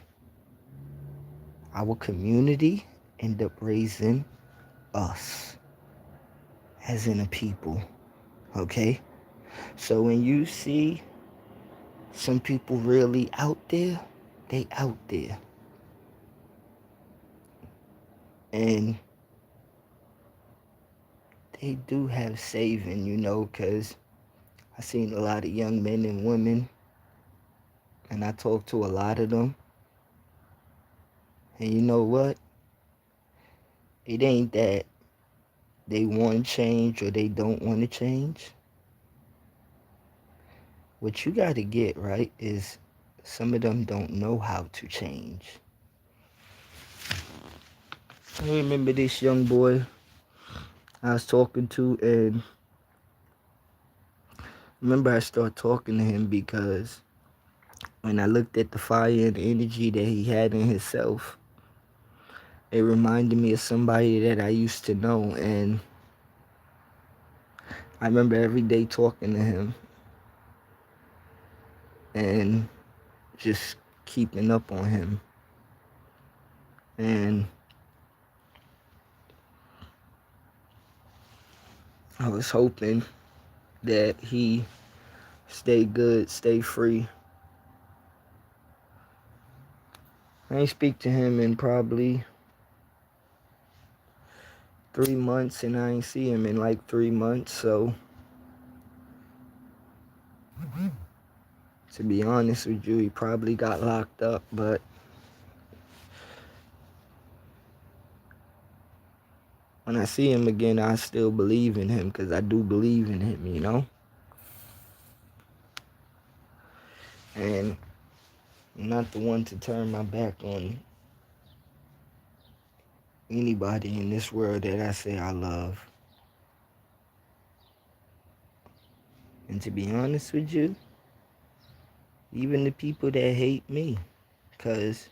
Our community end up raising us, as in a people, okay? So when you see some people really out there, they out there. And they do have saving, because I seen a lot of young men and women, and I talked to a lot of them. And you know what? It ain't that they want to change or they don't want to change. What you got to get right is some of them don't know how to change. I remember this young boy I was talking to, and remember I started talking to him because when I looked at the fire and energy that he had in himself, it reminded me of somebody that I used to know. And I remember every day talking to him and just keeping up on him. And I was hoping that he stay good, stay free. I ain't speak to him in probably 3 months, and I ain't see him in like 3 months. So, to be honest with you, he probably got locked up. But when I see him again, I still believe in him, because I do believe in him. And I'm not the one to turn my back on anybody in this world that I say I love. And to be honest with you, even the people that hate me, because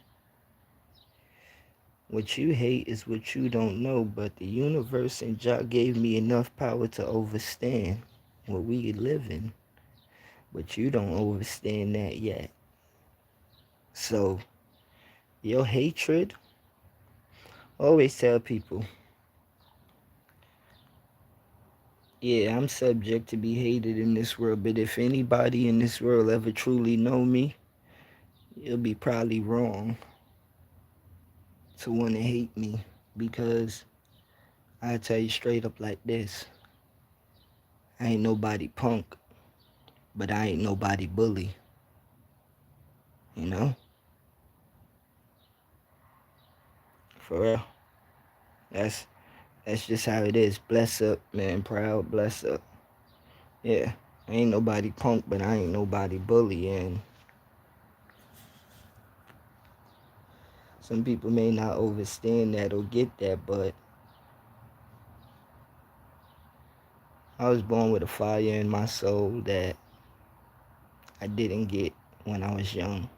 what you hate is what you don't know, but the universe and Jah gave me enough power to understand what we live in. But you don't understand that yet. So, your hatred, always tell people, yeah, I'm subject to be hated in this world, but if anybody in this world ever truly know me, you'll be probably wrong to want to hate me, because I tell you straight up like this. I ain't nobody punk, but I ain't nobody bully. You know? For real. That's just how it is. Bless up, man. Proud, bless up. Yeah. I ain't nobody punk, but I ain't nobody bully. And some people may not understand that or get that, but I was born with a fire in my soul that I didn't get when I was young.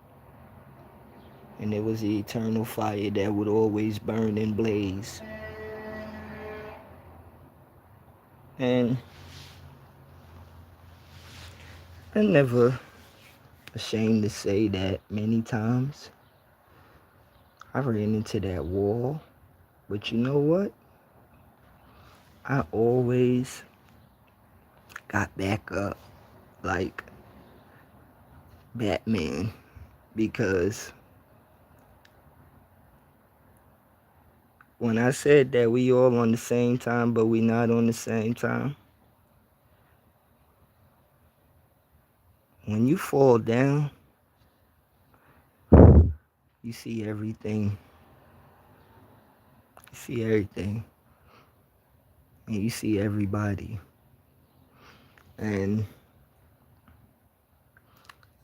And it was the eternal fire that would always burn and blaze. And I'm never ashamed to say that many times I ran into that wall. But you know what? I always got back up like Batman, because when I said that we all on the same time, but we not on the same time, when you fall down, you see everything. You see everything. and you see everybody. And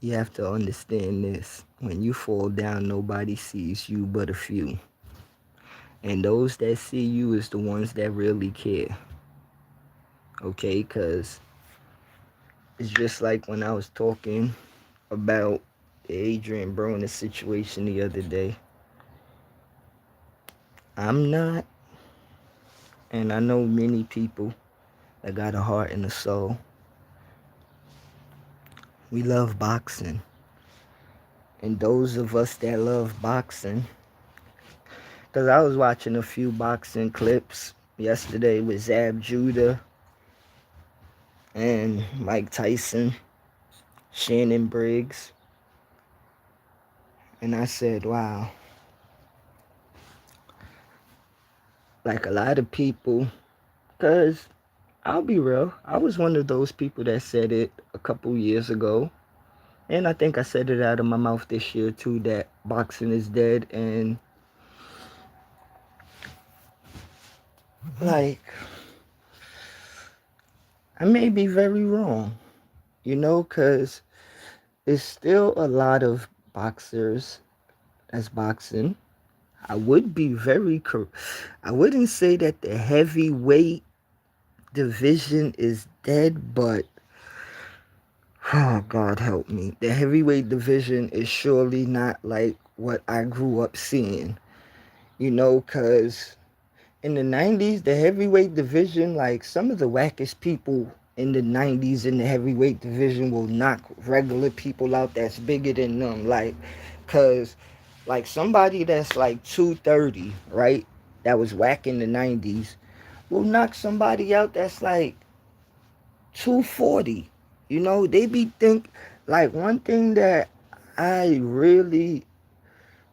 you have to understand this. When you fall down, nobody sees you but a few. And those that see you is the ones that really care. Okay? Because it's just like when I was talking about the Adrian Broner situation the other day. I'm not, and I know many people that got a heart and a soul. We love boxing. And those of us that love boxing, because I was watching a few boxing clips yesterday with Zab Judah and Mike Tyson, Shannon Briggs, and I said, wow, like a lot of people, because I'll be real, I was one of those people that said it a couple years ago, and I think I said it out of my mouth this year too, that boxing is dead. And like, I may be very wrong, because there's still a lot of boxers that's boxing. I would be I wouldn't say that the heavyweight division is dead, but oh, God help me. The heavyweight division is surely not like what I grew up seeing, because in the 90s, the heavyweight division, like some of the wackest people in the 90s in the heavyweight division will knock regular people out that's bigger than them. Like, because, like, somebody that's like 230, right, that was whack in the 90s, will knock somebody out that's like 240. They be like, one thing that I really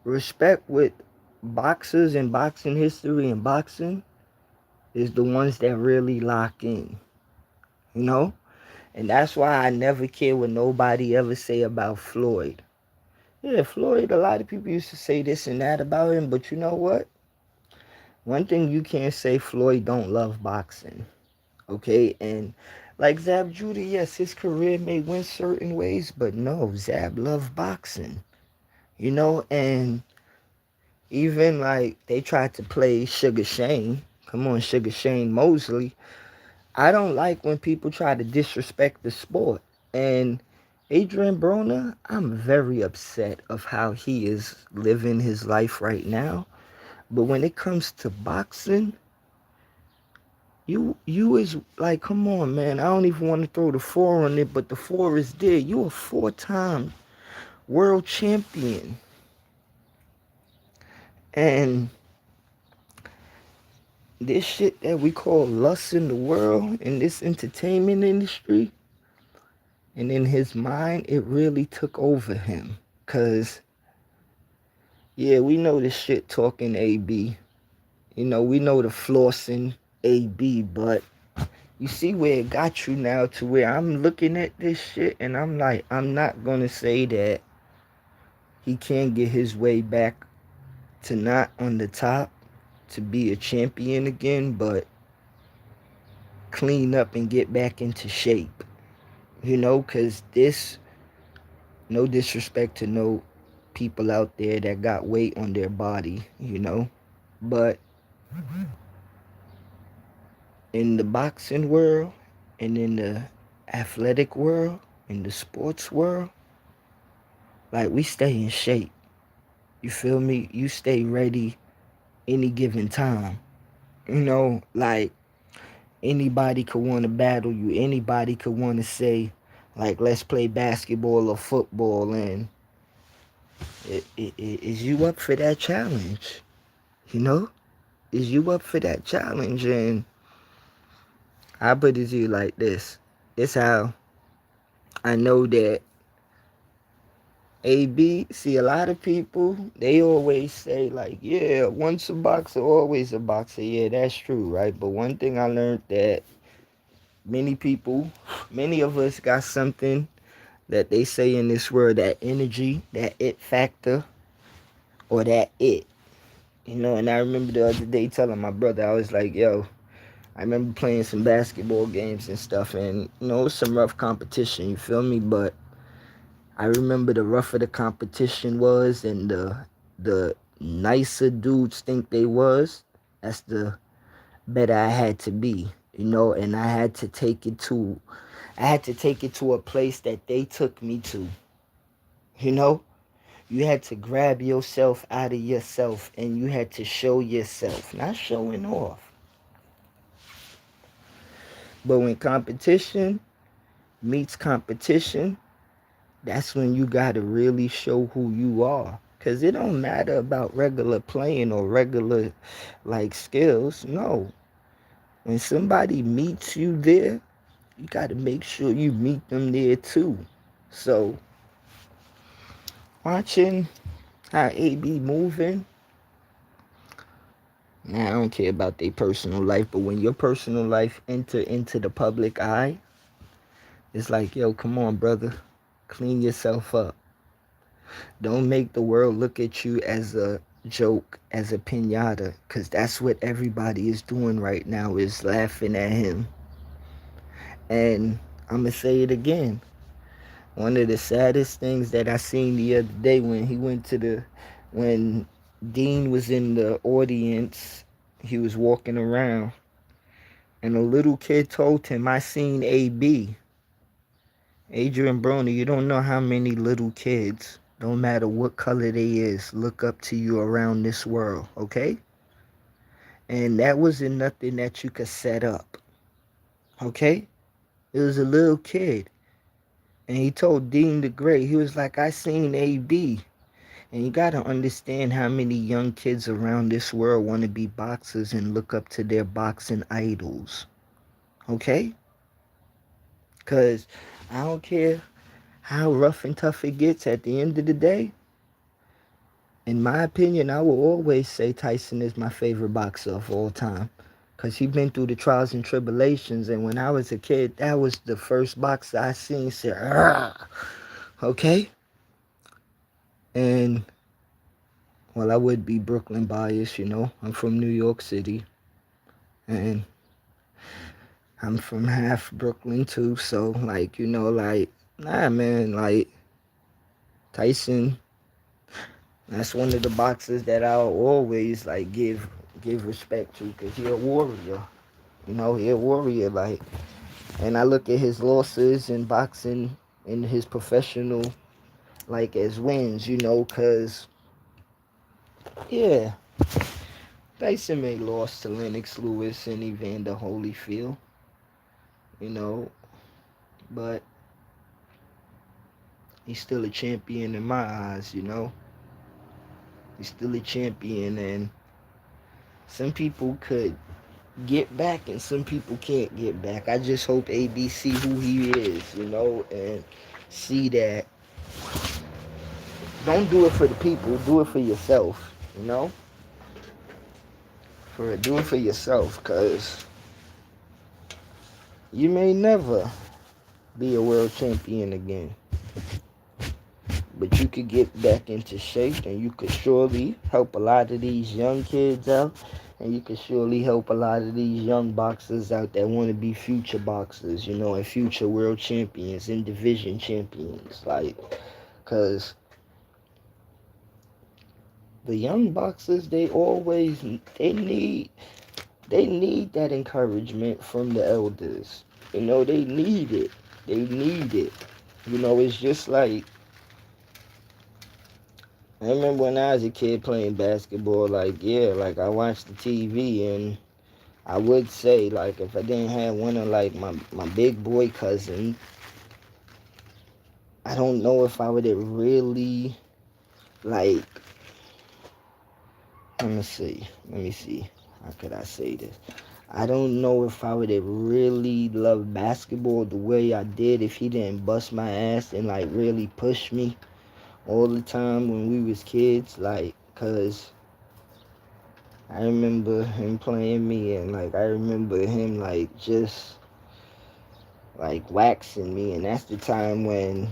respect with boxers and boxing history and boxing is the ones that really lock in, you know? And that's why I never care what nobody ever say about Floyd. Yeah, Floyd, a lot of people used to say this and that about him, but you know what? One thing you can't say, Floyd don't love boxing, okay? And like Zab Judah, yes, his career may win certain ways, but no, Zab loved boxing, and even like they tried to play Sugar Shane. Come on, Sugar Shane Mosley. I don't like when people try to disrespect the sport. And Adrian Broner, I'm very upset of how he is living his life right now. But when it comes to boxing, you is like, come on, man. I don't even want to throw the four on it, but the four is there. You a 4-time world champion. And this shit that we call lust in the world, in this entertainment industry, and in his mind, it really took over him. Because, yeah, we know the shit talking AB. We know the flossing AB, but you see where it got you now, to where I'm looking at this shit and I'm like, I'm not going to say that he can't get his way back to not on the top, to be a champion again, but clean up and get back into shape. Because this, no disrespect to no people out there that got weight on their body, but in the boxing world and in the athletic world, in the sports world, like, we stay in shape. You feel me? You stay ready any given time. Like, anybody could want to battle you. Anybody could want to say, like, let's play basketball or football, and is you up for that challenge? Is you up for that challenge? And I put it to you like this. It's how I know that AB, see, a lot of people, they always say, like, yeah, once a boxer, always a boxer. Yeah, that's true, right? But one thing I learned, that many of us got something that they say in this world, that energy, that it factor, or that it. And I remember the other day telling my brother, I was like, yo, I remember playing some basketball games and stuff, and it was some rough competition. You feel me? But I remember the rougher the competition was, and the nicer dudes think they was. That's the better I had to be. And I had to take it to a place that they took me to. You know, you had to grab yourself out of yourself, and you had to show yourself, not showing off. But when competition meets competition, that's when you gotta really show who you are. Cause it don't matter about regular playing or regular skills. No. When somebody meets you there, you gotta make sure you meet them there too. So watching how AB moving, now I don't care about their personal life, but when your personal life enter into the public eye, it's like, yo, come on, brother, clean yourself up. Don't make the world look at you as a joke, as a pinata, because that's what everybody is doing right now, is laughing at him. And I'm going to say it again. One of the saddest things that I seen the other day when Dean was in the audience, he was walking around, and a little kid told him, I seen AB. Adrian Brony, you don't know how many little kids, no matter what color they is, look up to you around this world, okay? And that wasn't nothing that you could set up, okay? It was a little kid. And he told Dean the Great, he was like, I seen AB. And you got to understand how many young kids around this world want to be boxers and look up to their boxing idols, okay? Because I don't care how rough and tough it gets, at the end of the day, in my opinion, I will always say Tyson is my favorite boxer of all time. Because he's been through the trials and tribulations. And when I was a kid, that was the first boxer I seen say, "Argh!" Okay? And, well, I would be Brooklyn biased, I'm from New York City. And I'm from half Brooklyn, too. So, nah, man, Tyson, that's one of the boxers that I'll always give respect to, because he a warrior. He a warrior. And I look at his losses in boxing and his professional as wins. Because yeah, Tyson may lost to Lennox Lewis and Evander Holyfield. But he's still a champion in my eyes. He's still a champion, and some people could get back and some people can't get back. I just hope AB see who he is, and see that don't do it for the people, do it for yourself, do it for yourself, because you may never be a world champion again, but you could get back into shape, and you could surely help a lot of these young kids out. And you can surely help a lot of these young boxers out that want to be future boxers, and future world champions and division champions. Because the young boxers, they need that encouragement from the elders. They need it. They need it. It's just like, I remember when I was a kid playing basketball, I watched the TV, and I would say, if I didn't have one of, my big boy cousin, I don't know if I would have really, let me see, how could I say this? I don't know if I would have really loved basketball the way I did if he didn't bust my ass and, really push me all the time when we was kids, cause I remember him playing me, and I remember him just waxing me, and that's the time when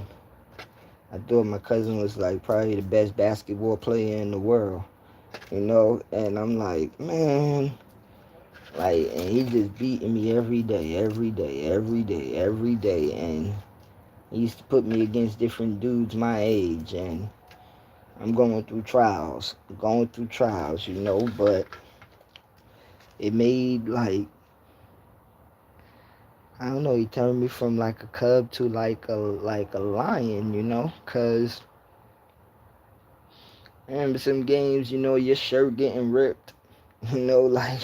I thought my cousin was probably the best basketball player in the world, and I'm like, man, Like, and he just beating me every day, every day, every day, every day. And he used to put me against different dudes my age. And I'm going through trials, but it made, like, I don't know, he turned me from like a cub to like a lion, cause I remember some games, your shirt getting ripped, like,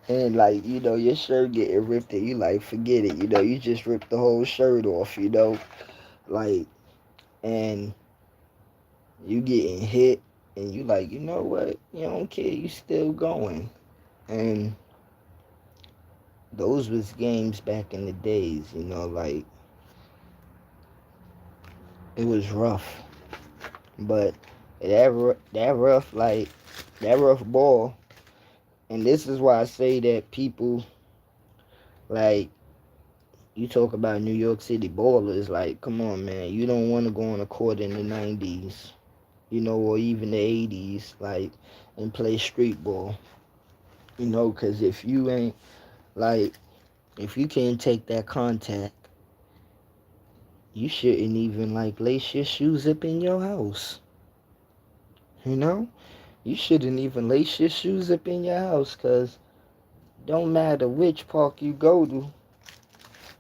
and like, your shirt getting ripped and you like, forget it, you just ripped the whole shirt off, like, and you getting hit and you like, you know what, you don't care, you still going. And those was games back in the days, like, it was rough. But that rough ball, and this is why I say that people, like, you talk about New York City ballers, like, come on, man, you don't want to go on a court in the 90s, or even the 80s, like, and play street ball, because if you ain't, like, if you can't take that contact, you shouldn't even, like, lace your shoes up in your house, you know? You shouldn't even lace your shoes up in your house, because don't matter which park you go to,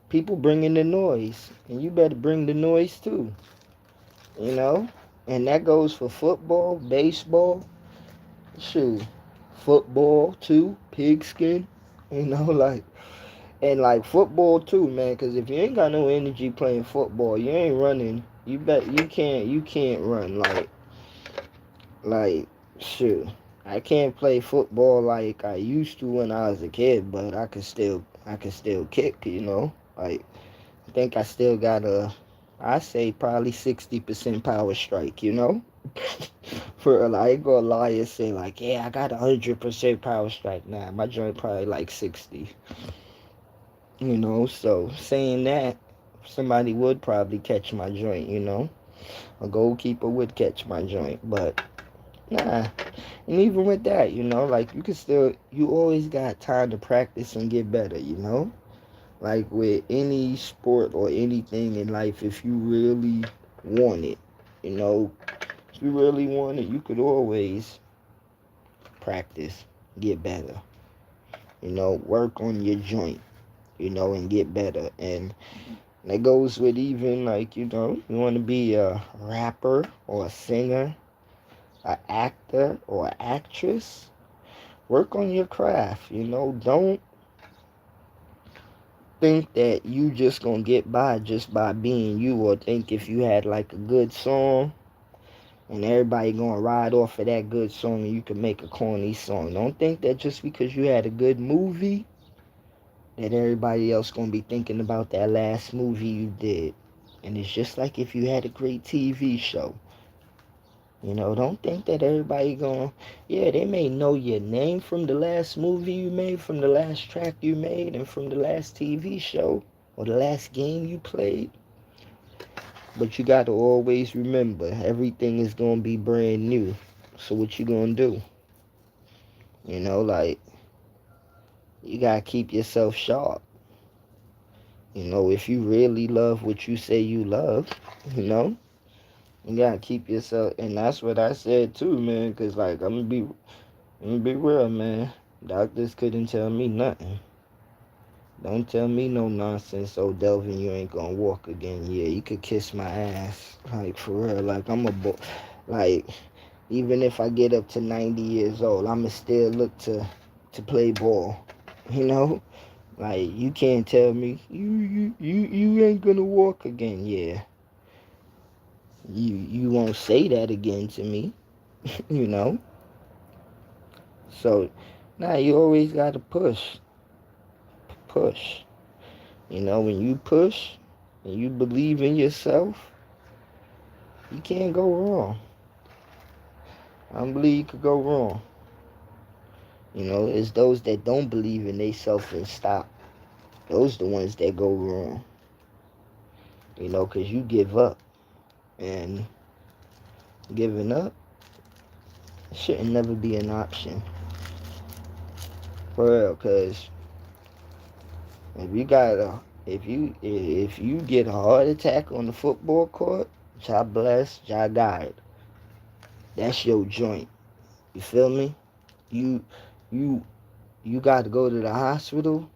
people bringing the noise, and you better bring the noise too, you know? And that goes for football, baseball, shoot, football too, pigskin, like, and like football too, man, because if you ain't got no energy playing football, you ain't running, you can't run, like, shoot. I can't play football like I used to when I was a kid, but I can still kick, Like, I think I still got I say probably 60% power strike, For real, I ain't gonna lie and say like, yeah, I got 100% power strike. Nah, my joint probably like 60. So saying that, somebody would probably catch my joint, A goalkeeper would catch my joint, but nah. And even with that, like, you always got time to practice and get better, Like with any sport or anything in life, if you really want it, if you really want it, you could always practice, get better, work on your joint, and get better. And that goes with even like, you want to be a rapper or a singer, an actor or an actress, work on your craft, don't think that you just gonna get by just by being you, or think if you had like a good song and everybody gonna ride off of that good song and you can make a corny song. Don't think that just because you had a good movie that everybody else gonna be thinking about that last movie you did. And it's just like if you had a great TV show. Don't think that everybody gonna, yeah, they may know your name from the last movie you made, from the last track you made, and from the last TV show, or the last game you played. But you gotta always remember, everything is gonna be brand new. So what you gonna do? Like, you gotta keep yourself sharp. If you really love what you say you love, you gotta keep yourself, and that's what I said too, man, because, like, I'm gonna be real, man. Doctors couldn't tell me nothing. Don't tell me no nonsense. Oh, Delvin, you ain't gonna walk again. Yeah, you could kiss my ass. Like, for real. Like, like, even if I get up to 90 years old, I'ma still look to play ball. Like, you can't tell me you ain't gonna walk again. Yeah, you won't say that again to me. you know. So, now you always gotta push. When you push and you believe in yourself, you can't go wrong. I don't believe you could go wrong. It's those that don't believe in themselves and stop. Those the ones that go wrong. Because you give up. And giving up shouldn't never be an option. For real, cause if you get a heart attack on the football court, God bless, God guide. That's your joint. You feel me? You you you got to go to the hospital,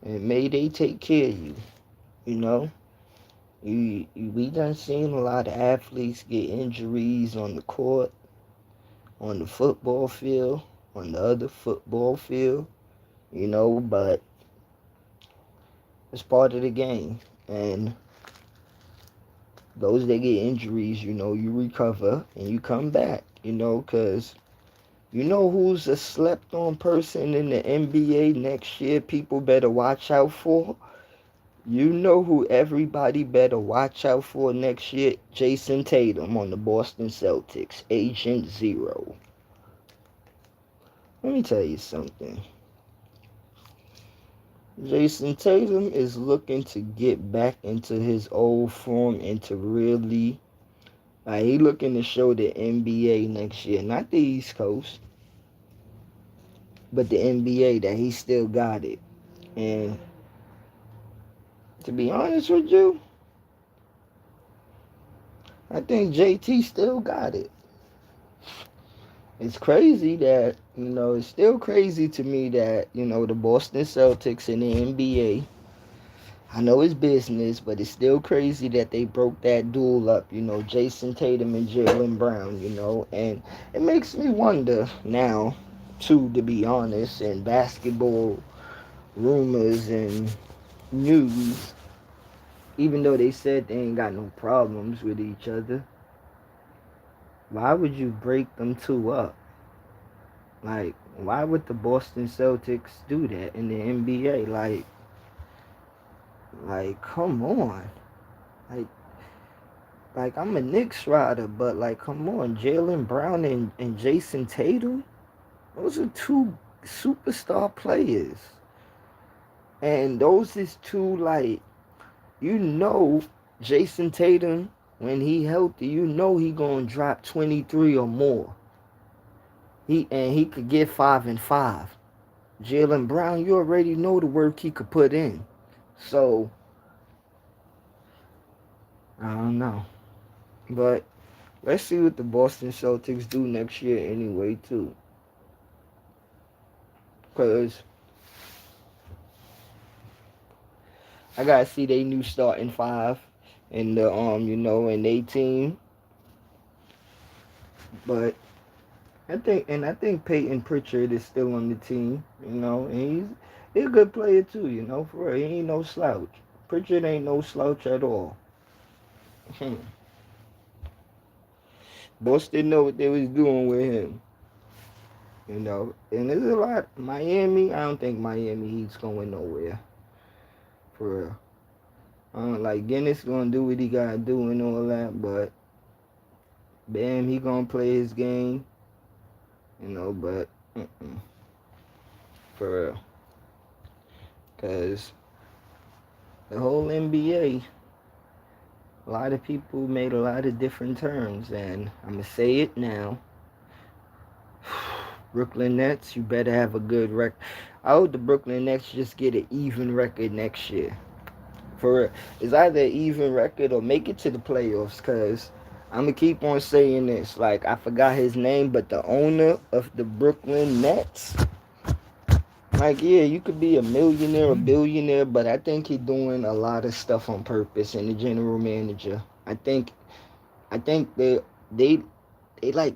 and may they take care of you. You know, we done seen a lot of athletes get injuries on the court, on the football field, on the other football field. You know, but it's part of the game, and those that get injuries, you recover and you come back. Cause you know who's a slept on person in the NBA next year? People better watch out for. You know who everybody better watch out for next year? Jason Tatum on the Boston Celtics, Agent Zero. Let me tell you something. Jason Tatum is looking to get back into his old form and to really, he looking to show the NBA next year, not the East Coast, but the NBA that he still got it. And to be honest with you, I think JT still got it. It's crazy that, it's still crazy to me that, the Boston Celtics in the NBA, I know it's business, but it's still crazy that they broke that duel up, Jason Tatum and Jaylen Brown, and it makes me wonder now, too, to be honest, and basketball rumors and news, even though they said they ain't got no problems with each other, why would you break them two up? Like, why would the Boston Celtics do that in the NBA? Come on. Like, I'm a Knicks rider, but come on, Jaylen Brown and Jason Tatum, those are two superstar players, and those is two you know, Jason Tatum when he healthy, he gonna drop 23 or more. He could get 5 and 5. Jaylen Brown, you already know the work he could put in. So I don't know. But let's see what the Boston Celtics do next year anyway too. Cause I gotta see they new starting five in the in their team. But I think Peyton Pritchard is still on the team, and he's a good player too, for real. He ain't no slouch. Pritchard ain't no slouch at all. Boston know what they was doing with him. And there's a lot. Miami, I don't think Miami Heat's going nowhere. For real. Guinness gonna do what he gotta do and all that, but Bam, he gonna play his game, but for real. Cause the whole NBA, a lot of people made a lot of different terms, and I'm gonna say it now. Brooklyn Nets, you better have a good record. I hope the Brooklyn Nets just get an even record next year. For real. It's either an even record or make it to the playoffs, because I'm going to keep on saying this. I forgot his name, but the owner of the Brooklyn Nets, yeah, you could be a millionaire or billionaire, but I think he's doing a lot of stuff on purpose, and the general manager. I think they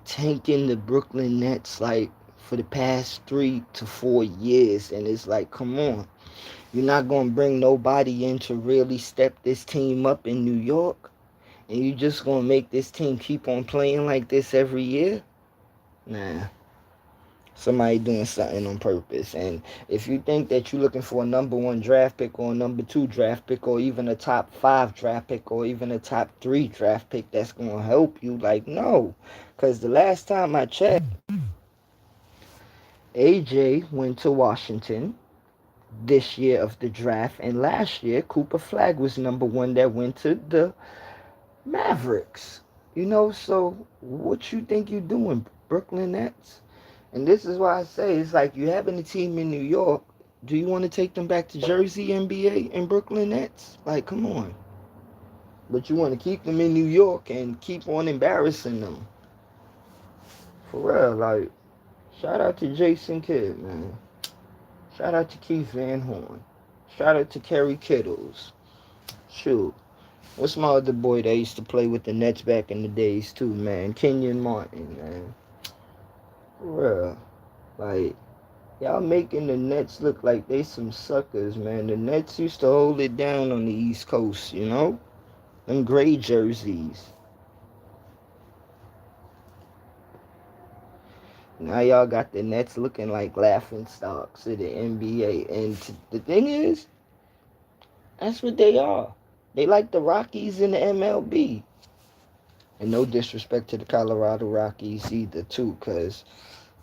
tanking the Brooklyn Nets for the past 3 to 4 years, and it's come on, you're not gonna bring nobody in to really step this team up in New York, and you just gonna make this team keep on playing like this every year? Nah. Somebody doing something on purpose. And if you think that you're looking for a number 1 draft pick or a number 2 draft pick or even a top 5 draft pick or even a top 3 draft pick that's going to help you, no. Because the last time I checked, AJ went to Washington this year of the draft, and last year Cooper Flagg was number 1 that went to the Mavericks. So what you think you doing, Brooklyn Nets? And this is why I say it's like you having a team in New York. Do you want to take them back to Jersey, NBA, and Brooklyn Nets? Like, come on. But you want to keep them in New York and keep on embarrassing them. For real, like, shout out to Jason Kidd, man. Shout out to Keith Van Horn. Shout out to Kerry Kittles. Shoot. What's my other boy that used to play with the Nets back in the days, too, man? Kenyon Martin, man. For real. Like, y'all making the Nets look like they some suckers, man. The Nets used to hold it down on the East Coast, you know? Them gray jerseys. Now y'all got the Nets looking like laughing stocks of the NBA. And the thing is, that's what they are. They like the Rockies in the MLB. And no disrespect to the Colorado Rockies either, too, because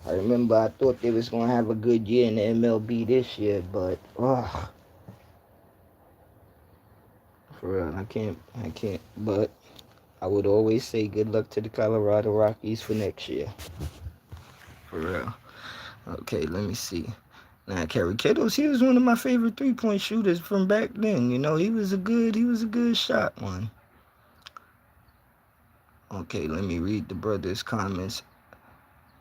I remember I thought they was going to have a good year in the MLB this year, but, for real, I can't. But I would always say good luck to the Colorado Rockies for next year. For real. Okay, let me see. Now, Kerry Kittles, he was one of my favorite three-point shooters from back then. You know, he was a good shot one. Okay, let me read the brother's comments.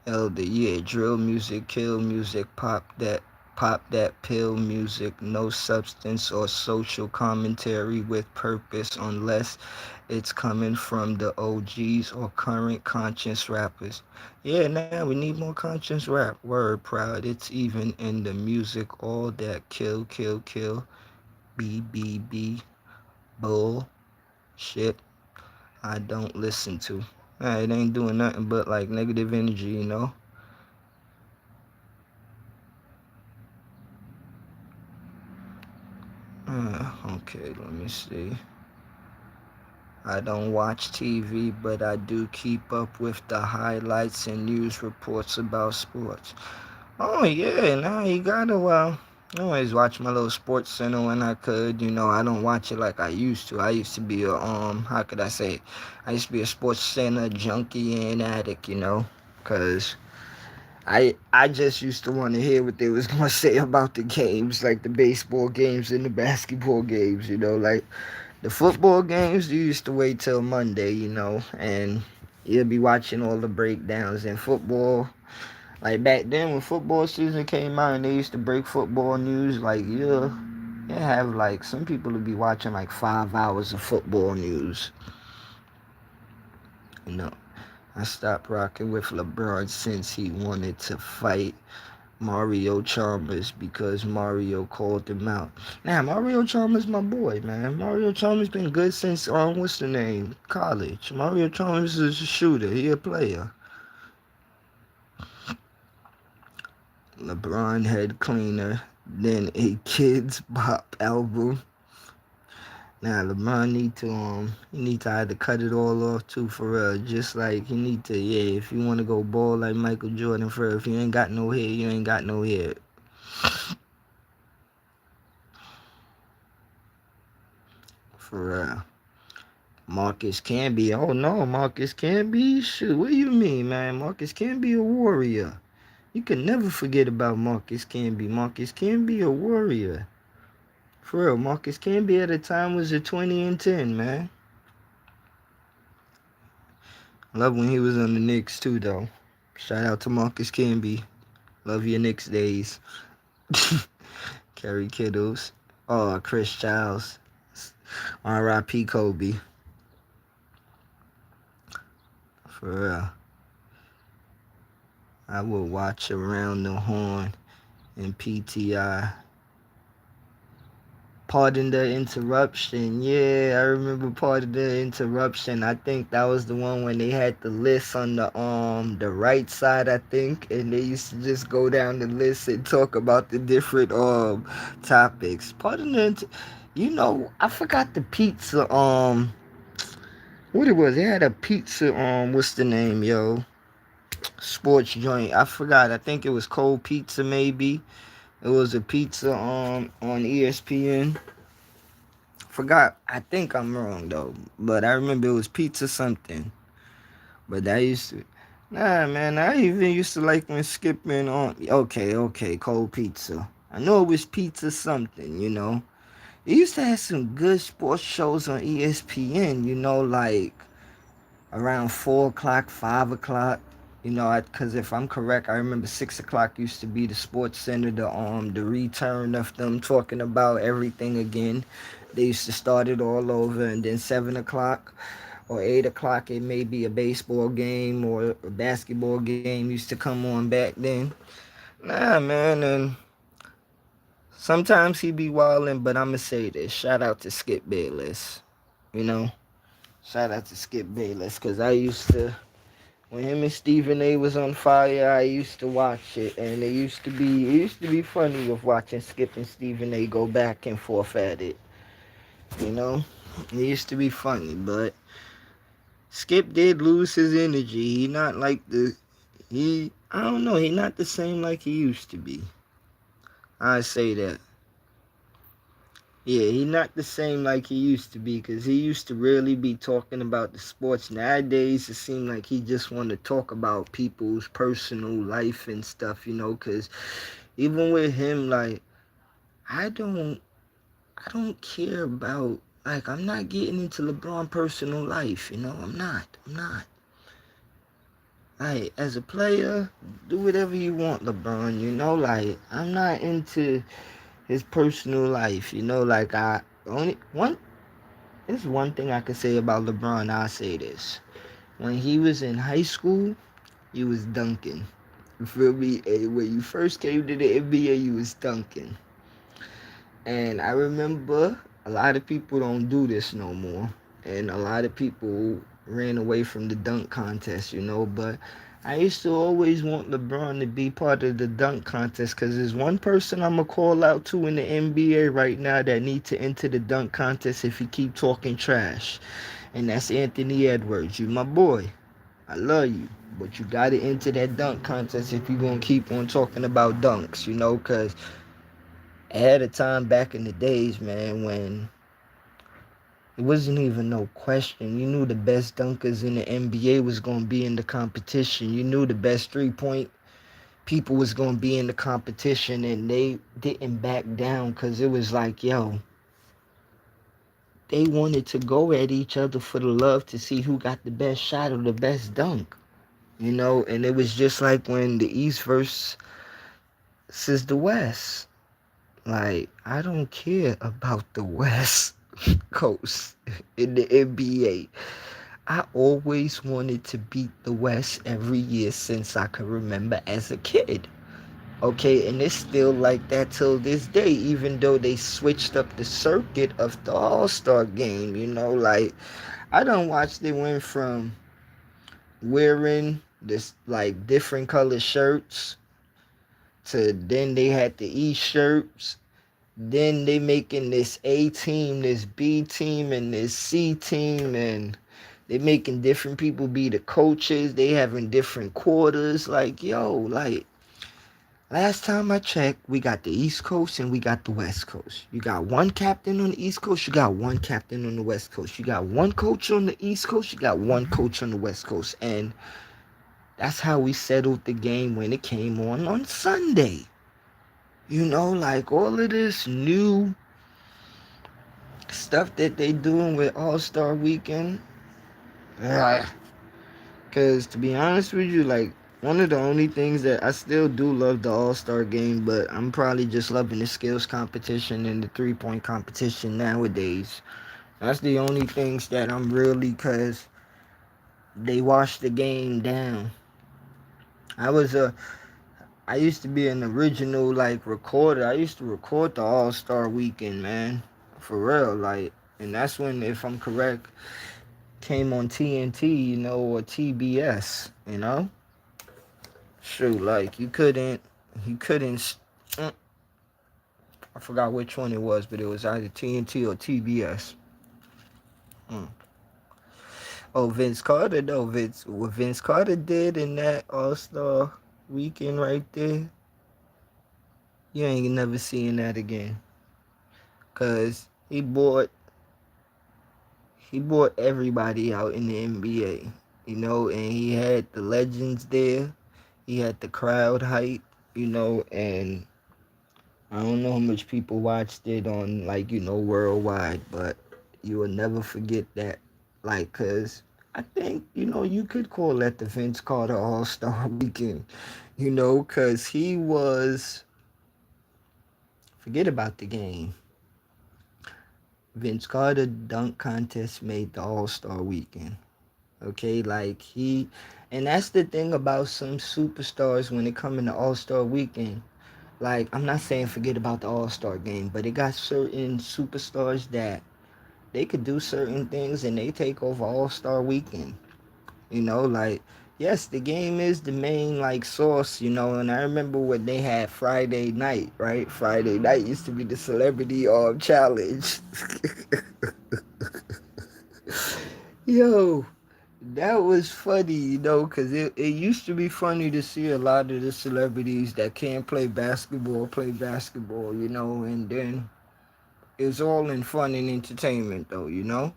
Elder, yeah, drill music, kill music, pop that pill music, no substance or social commentary with purpose unless it's coming from the OGs or current conscious rappers. Yeah, now we need more conscious rap. Word proud, it's even in the music, all that kill, BBB, bull, shit, I don't listen to. It ain't doing nothing but like negative energy, you know? Okay, let me see. I don't watch TV, but I do keep up with the highlights and news reports about sports. Oh, yeah, now you gotta, I always watch my little sports center when I could. You know, I don't watch it like I used to. I used to be a, how could I say? I used to be a sports center junkie and addict, you know, because I just used to want to hear what they was gonna say about the games, like the baseball games and the basketball games, you know, like the football games, you used to wait till Monday, you know, and you'll be watching all the breakdowns in football. Like back then when football season came out and they used to break football news, like you have like some people would be watching like 5 hours of football news. You know, I stopped rocking with LeBron since he wanted to fight Mario Chalmers because Mario called him out. Now, Mario Chalmers my boy, man. Mario Chalmers been good since, what's the name? College. Mario Chalmers is a shooter. He a player. LeBron head cleaner than a Kids Bop album. Now LeBron he need to either cut it all off too, for real. Just like he need to, yeah, if you want to go ball like Michael Jordan, for real. If you ain't got no hair, you ain't got no hair. For real. Marcus Camby. Oh no, Marcus Camby. Shoot, what do you mean, man? Marcus Camby a warrior. You can never forget about Marcus Camby. Marcus Camby a warrior. For real, Marcus Camby at the time was a 20 and 10, man. Love when he was on the Knicks too, though. Shout out to Marcus Camby. Love your Knicks days. Kerry Kittles. Oh, Chris Childs. R.I.P. Kobe. For real. I will watch Around the Horn and PTI. Pardon the interruption. Yeah, I remember Pardon the Interruption. I think that was the one when they had the list on the right side, I think, and they used to just go down the list and talk about the different topics. Pardon the you know, I forgot the pizza what it was. They had a pizza what's the name, yo? Sports joint. I forgot. I think it was Cold Pizza maybe. It was a pizza on ESPN. Forgot. I think I'm wrong though, but I remember it was pizza something. But that used to. Nah, man, I even used to like when skipping on. Okay, cold pizza. I know it was pizza something, you know. It used to have some good sports shows on ESPN, you know, like around 4 o'clock, 5 o'clock. You know, because if I'm correct, I remember 6 o'clock used to be the Sports Center, the return of them talking about everything again. They used to start it all over, and then 7 o'clock or 8 o'clock, it may be a baseball game or a basketball game used to come on back then. Nah, man, and sometimes he be wildin', but I'ma say this: shout out to Skip Bayless, you know. Shout out to Skip Bayless, cause I used to when him and Stephen A was on fire, I used to watch it, and it used to be funny with watching Skip and Stephen A go back and forth at it. You know, it used to be funny, but Skip did lose his energy. He not like the he. I don't know. He not the same like he used to be. I say that. Yeah, he not the same like he used to be because he used to really be talking about the sports. Nowadays, it seems like he just want to talk about people's personal life and stuff, you know, because even with him, like, I don't, I don't care about, like, I'm not getting into LeBron personal life, you know, I'm not. Like, as a player, do whatever you want, LeBron, you know, like, I'm not into his personal life, you know, like, only one There's one thing I could say about LeBron. I'll say this. When he was in high school, he was dunking. You feel me? And when you first came to the NBA, you was dunking. And I remember a lot of people don't do this no more. And a lot of people ran away from the dunk contest, you know. But I used to always want LeBron to be part of the dunk contest because there's one person I'm going to call out to in the NBA right now that need to enter the dunk contest if he keep talking trash. And that's Anthony Edwards. You my boy. I love you. But you got to enter that dunk contest if you're going to keep on talking about dunks, you know, because at a time back in the days, man, when it wasn't even no question. You knew the best dunkers in the NBA was going to be in the competition. You knew the best three-point people was going to be in the competition, and they didn't back down because it was like, yo, they wanted to go at each other for the love to see who got the best shot or the best dunk. You know, and it was just like when the East versus the West. Like, I don't care about the West Coast in the NBA. I always wanted to beat the West every year since I could remember as a kid. Okay, and it's still like that till this day, even though they switched up the circuit of the All-Star game, you know, like I done watched it went from wearing this like different color shirts to then they had the E shirts. Then they making this A team, this B team, and this C team, and they making different people be the coaches. They having different quarters. Like, yo, like last time I checked, we got the East Coast and we got the West Coast. You got one captain on the East Coast, you got one captain on the West Coast. You got one coach on the East Coast, you got one coach on the West Coast. And that's how we settled the game when it came on Sunday. You know, like all of this new stuff that they doing with All Star Weekend. Cause to be honest with you, like one of the only things that I still do love the All Star game, but I'm probably just loving the skills competition and the 3-point competition nowadays. That's the only things that I'm really, cause they washed the game down. I was a I used to be an original like recorder. I used to record the All Star Weekend, man, for real. Like, and that's when, if I'm correct, came on TNT, you know, or TBS, you know. Shoot, like you couldn't. mm, I forgot which one it was, but it was either TNT or TBS. Mm. Oh, Vince Carter, though. What Vince Carter did in that All Star Weekend right there, you ain't never seeing that again. Cause he bought everybody out in the NBA. and he had the legends there. He had the crowd hype, and I don't know how much people watched it on, like, worldwide, but you will never forget that. Like, because I think, you could call that the Vince Carter All Star Weekend, because he was, forget about the game. Vince Carter dunk contest made the All Star Weekend. Okay, like and that's the thing about some superstars when it come in the All Star Weekend. Like, I'm not saying forget about the All Star game, but it got certain superstars that they could do certain things and they take over All Star Weekend. Like, yes, the game is the main like source, and I remember when they had Friday night, right? Friday night used to be the celebrity challenge. Yo, that was funny, because it used to be funny to see a lot of the celebrities that can't play basketball, and then it's all in fun and entertainment, though.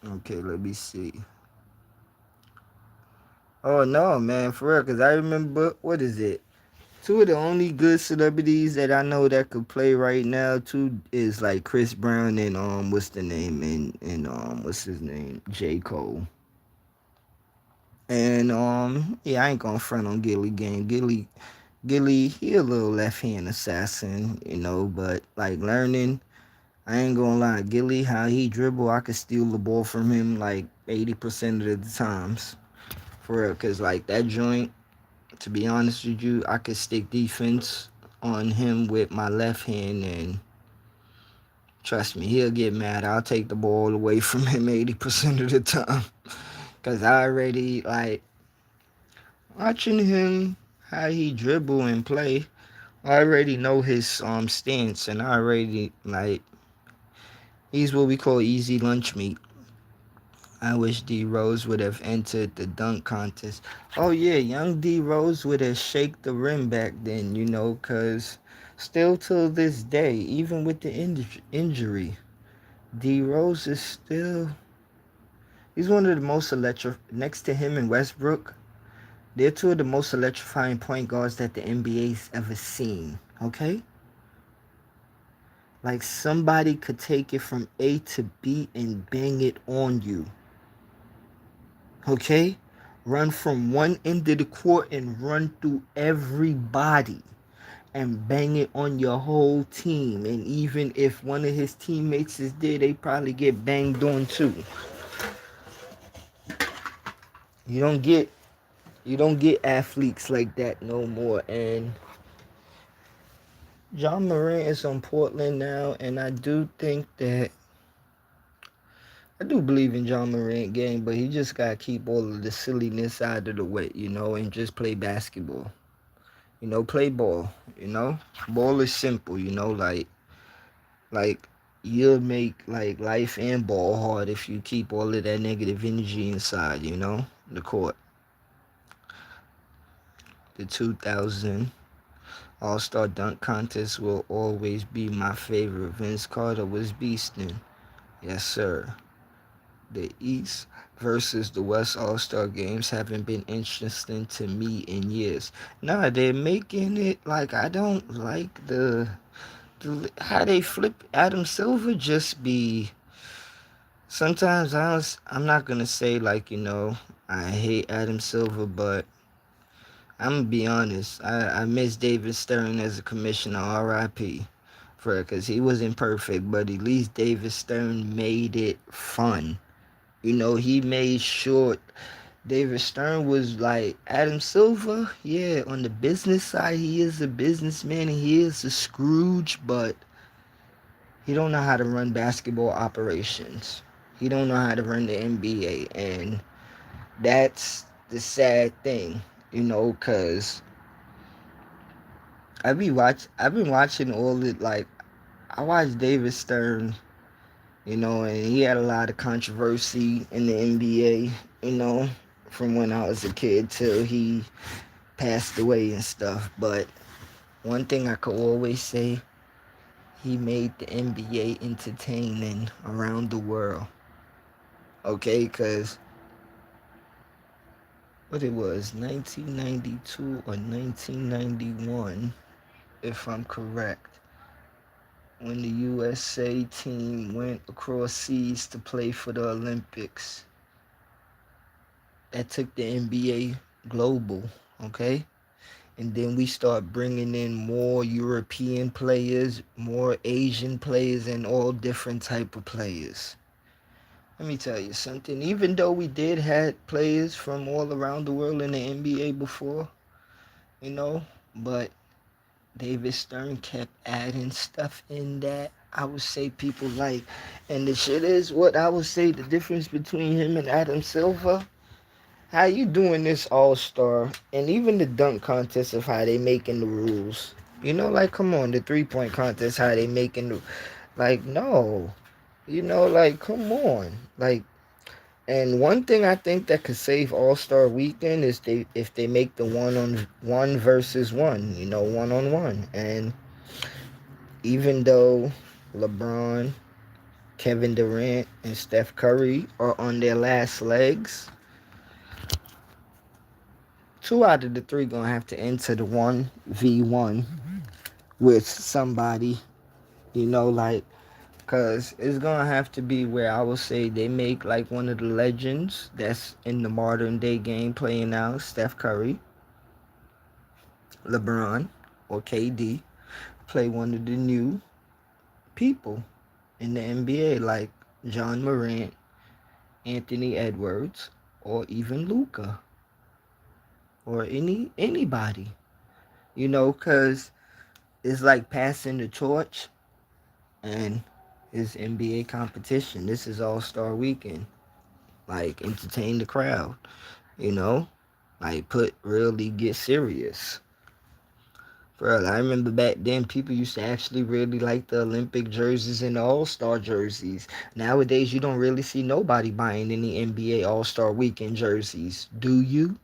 Okay, let me see. Oh, no, man, for real, because I remember, what is it? Two of the only good celebrities that I know that could play right now, too, is like Chris Brown and, what's the name? And what's his name? J. Cole. And yeah, I ain't gonna front on Gilly Gang. Gilly, he a little left hand assassin, but like learning, I ain't gonna lie, Gilly, how he dribble, I could steal the ball from him like 80% of the times. For real, cause like that joint, to be honest with you, I could stick defense on him with my left hand, and trust me, he'll get mad. I'll take the ball away from him 80% of the time. Cause I already like watching him how he dribble and play. I already know his stance, and I already like he's what we call easy lunch meat. I wish D Rose would have entered the dunk contest. Oh yeah, young D Rose would have shaked the rim back then, cause still till this day, even with the injury, D Rose is still he's one of the most next to him and Westbrook. They're two of the most electrifying point guards that the NBA's ever seen. Okay? Like somebody could take it from A to B and bang it on you. Okay? Run from one end of the court and run through everybody and bang it on your whole team. And even if one of his teammates is there, they probably get banged on too. You don't get athletes like that no more. And John Morant is on Portland now, and I do think that I do believe in John Morant game, but he just gotta keep all of the silliness out of the way, and just play basketball. Play ball. Ball is simple. Like you'll make like life and ball hard if you keep all of that negative energy inside. The court. The 2000 All-Star Dunk Contest will always be my favorite. Vince Carter was beasting. Yes, sir. The East versus the West All-Star games haven't been interesting to me in years. Nah, they're making it like I don't like how they flip Adam Silver. Just be sometimes I'm not gonna say like I hate Adam Silver, but I'm gonna be honest. I miss David Stern as a commissioner. R.I.P. for because he wasn't perfect, but at least David Stern made it fun. He made sure David Stern was like Adam Silver. Yeah, on the business side, he is a businessman and he is a Scrooge, but he don't know how to run basketball operations. He don't know how to run the NBA, and that's the sad thing, cause I've been watching all the like I watched David Stern, and he had a lot of controversy in the NBA, from when I was a kid till he passed away and stuff. But one thing I could always say, He made the NBA entertaining around the world. Okay, because what it was, 1992 or 1991, if I'm correct, when the USA team went across seas to play for the Olympics. That took the NBA global, okay? And then we start bringing in more European players, more Asian players, and all different type of players. Let me tell you something. Even though we did had players from all around the world in the NBA before, you know, but David Stern kept adding stuff in that I would say people like. And the shit is what I would say the difference between him and Adam Silver. How you doing this All Star and even the dunk contest of how they making the rules? You know, like come on, the 3-point contest, how they making the like no. You know, like come on. Like and one thing I think that could save All Star Weekend is they if they make the one on one versus one, you know, one on one. And even though LeBron, Kevin Durant, and Steph Curry are on their last legs, 2 out of the 3 gonna have to enter the 1v1 with somebody, you know, like, cause it's gonna have to be where I will say they make like one of the legends that's in the modern day game playing now, Steph Curry, LeBron, or KD, play one of the new people in the NBA like John Morant, Anthony Edwards, or even Luca, or anybody, you know, cause it's like passing the torch and it's NBA competition. This is All Star Weekend. Like entertain the crowd, you know? Like really get serious. Bro, I remember back then people used to actually really like the Olympic jerseys and the All Star jerseys. Nowadays you don't really see nobody buying any NBA All Star Weekend jerseys. Do you?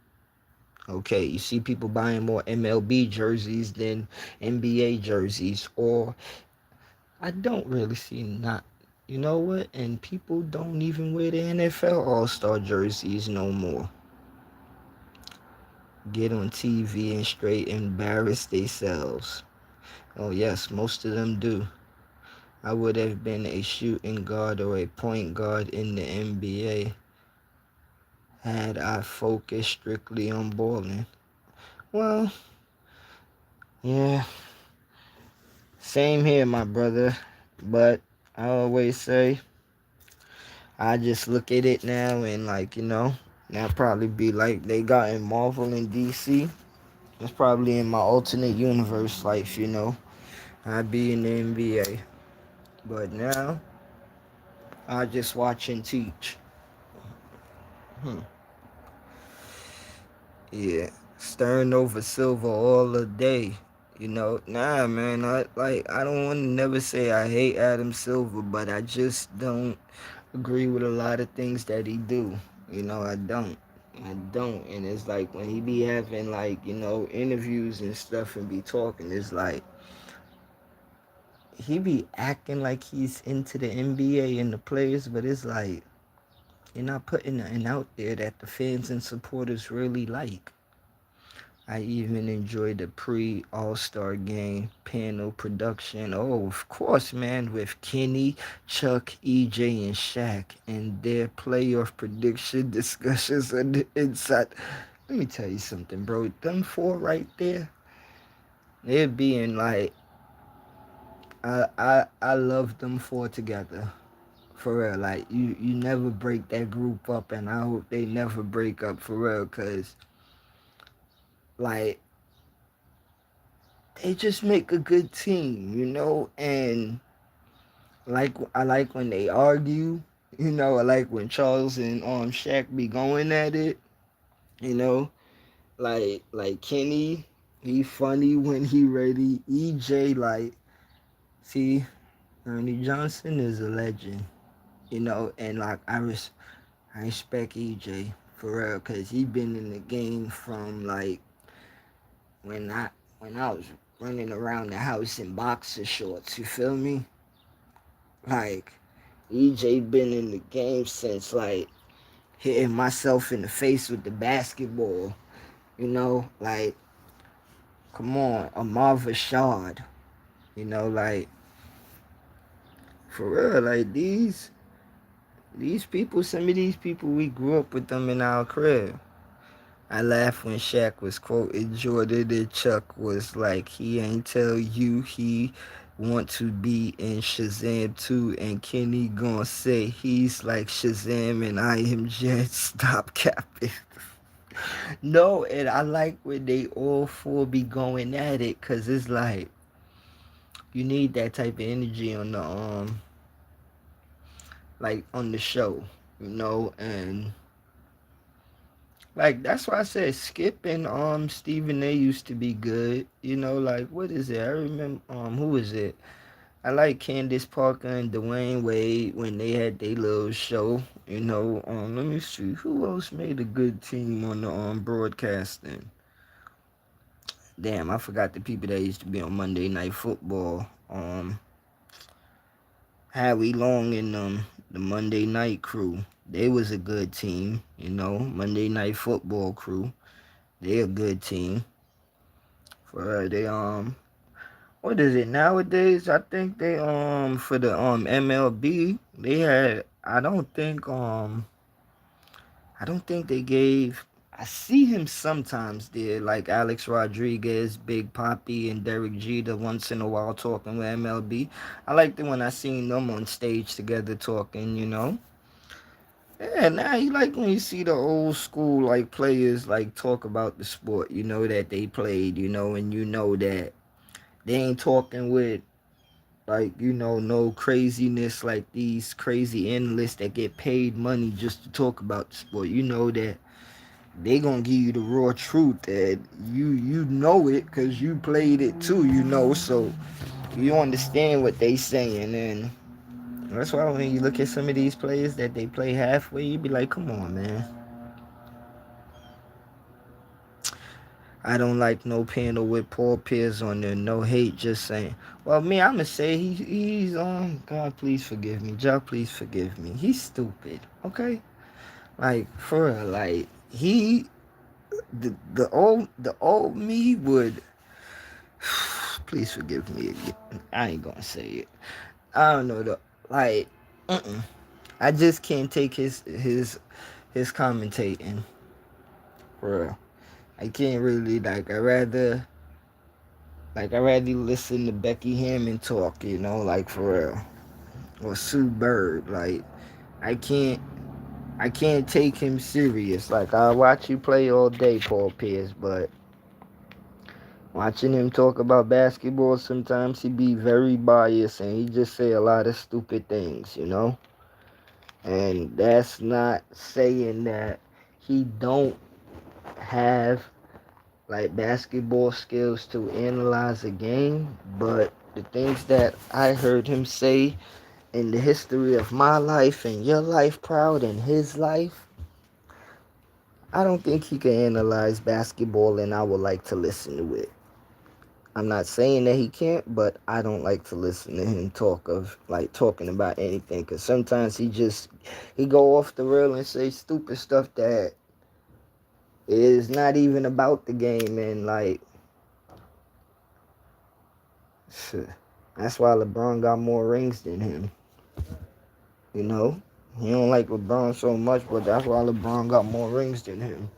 Okay, you see people buying more MLB jerseys than NBA jerseys, or I don't really see not. You know what? And people don't even wear the NFL All Star jerseys no more. Get on TV and straight embarrass themselves. Oh yes, most of them do. I would have been a shooting guard or a point guard in the NBA had I focused strictly on balling. Well, yeah, same here, my brother. But I always say I just look at it now and like, you know, that probably be like they got in Marvel and DC. That's probably in my alternate universe life, you know. I'd be in the NBA. But now I just watch and teach. Hmm. Yeah. Stern over Silver all the day. You know, nah man, I don't wanna never say I hate Adam Silver, but I just don't agree with a lot of things that he do. You know, I don't. I don't. And it's like when he be having like, you know, interviews and stuff and be talking, it's like he be acting like he's into the NBA and the players, but it's like you're not putting nothing out there that the fans and supporters really like. I even enjoyed the pre-All-Star game panel production. Oh, of course, man, with Kenny, Chuck, EJ, and Shaq, and their playoff prediction discussions on the inside. Let me tell you something, bro. Them 4 right there, they're being like, I love them 4 together. For real, like you never break that group up, and I hope they never break up for real, cause like they just make a good team, you know. And like I like when they argue, you know. I like when Charles and Shaq be going at it, you know. Like Kenny, he funny when he ready. EJ like see, Ernie Johnson is a legend, you know. And like I respect EJ for real, cause he been in the game from like when I when I was running around the house in boxer shorts. You feel me? Like EJ been in the game since like hitting myself in the face with the basketball. You know, like come on, Amar Rashad. You know, like for real, like these people, some of these people we grew up with them in our crib. I laughed when Shaq was quoting Jordan and Chuck was like, he ain't tell you he want to be in Shazam too, and Kenny gonna say he's like Shazam and I am Jet. Stop capping. No, and I like when they all four be going at it, cause it's like you need that type of energy on the like on the show, you know, and like that's why I said Skip and Stephen A used to be good. You know, like what is it? I remember who is it? I like Candace Parker and Dwayne Wade when they had their little show. You know, let me see who else made a good team on the broadcasting. Damn, I forgot the people that used to be on Monday Night Football. Howie Long and the Monday Night Crew. They was a good team. You know, Monday Night Football crew. They a good team. For they what is it nowadays? I think they for the MLB they had I don't think they gave I see him sometimes there like Alex Rodriguez, Big Poppy and Derek Jeter once in a while talking with MLB. I liked it when I seen them on stage together talking, you know. Yeah, now you like when you see the old school like players like talk about the sport, you know, that they played, you know, and you know that they ain't talking with like, you know, no craziness like these crazy analysts that get paid money just to talk about the sport. You know that they gonna give you the raw truth that you know it because you played it too, you know, so you understand what they saying. And that's why when you look at some of these players that they play halfway, you be like, come on, man. I don't like no panel with Paul Pierce on there. No hate, just saying. Well, me, I'ma say he's God, please forgive me. God, please forgive me. He's stupid. Okay, like for real, like he the old me would. Please forgive me again. I ain't gonna say it. I don't know though. Like, I just can't take his commentating for real. I can't really like. I rather listen to Becky Hammond talk, you know, like for real, or Sue Bird. Like I can't, I can't take him serious. Like I watch you play all day, Paul Pierce, but watching him talk about basketball, sometimes he be very biased and he just say a lot of stupid things, you know. And that's not saying that he don't have like basketball skills to analyze a game, but the things that I heard him say in the history of my life and your life, Proud, and his life, I don't think he can analyze basketball, and I would like to listen to it. I'm not saying that he can't, but I don't like to listen to him talking about anything, because sometimes he go off the rail and say stupid stuff that is not even about the game, and like shit. That's why LeBron got more rings than him. You know, he don't like LeBron so much, but that's why LeBron got more rings than him.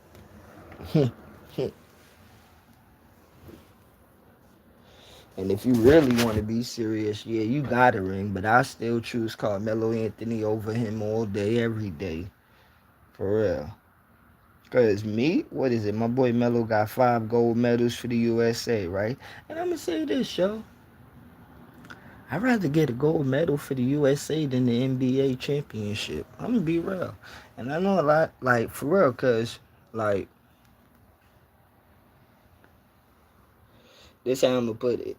And if you really want to be serious, yeah, you got a ring, but I still choose Carmelo Anthony over him all day, every day. For real. Because me, what is it? My boy Melo got 5 gold medals for the USA, right? And I'm going to say this, yo. I'd rather get a gold medal for the USA than the NBA championship. I'm going to be real. And I know a lot, like, for real, because, like, this how I'm going to put it.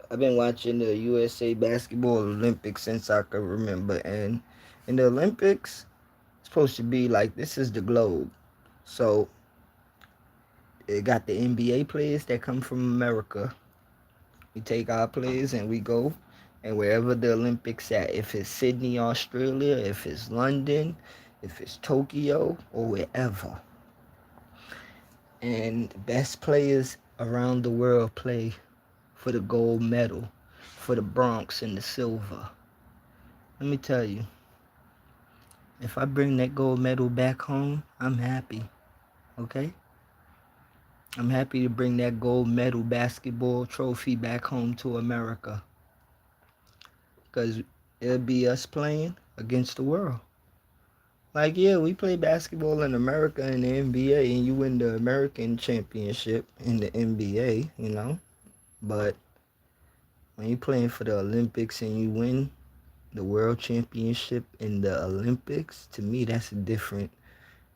I've been watching the USA Basketball Olympics since I can remember. And in the Olympics, it's supposed to be like, this is the globe. So, it got the NBA players that come from America. We take our players and we go, and wherever the Olympics at, if it's Sydney, Australia, if it's London, if it's Tokyo, or wherever. And the best players around the world play for the gold medal, for the bronze and the silver. Let me tell you, if I bring that gold medal back home, I'm happy. Okay? I'm happy to bring that gold medal basketball trophy back home to America. Because it'll be us playing against the world. Like, yeah, we play basketball in America in the NBA, and you win the American championship in the NBA, you know. But when you're playing for the Olympics and you win the world championship in the Olympics, to me, that's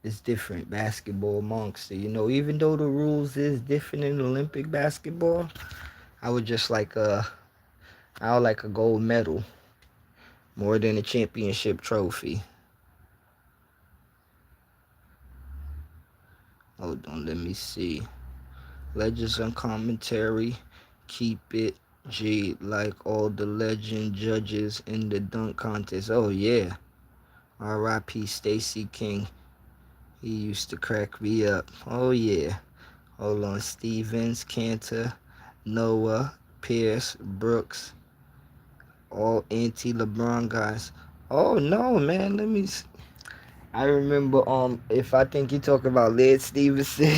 it's different basketball monster. You know, even though the rules is different in Olympic basketball, I would just I would like a gold medal more than a championship trophy. Hold on, let me see. Legends and commentary, keep it G like all the legend judges in the dunk contest. Oh yeah. R.I.P. Stacey King. He used to crack me up. Oh yeah. Hold on. Stevens, Cantor, Noah, Pierce, Brooks, all anti-LeBron guys. Oh no, man. I remember if I think you talk about Led Stevenson.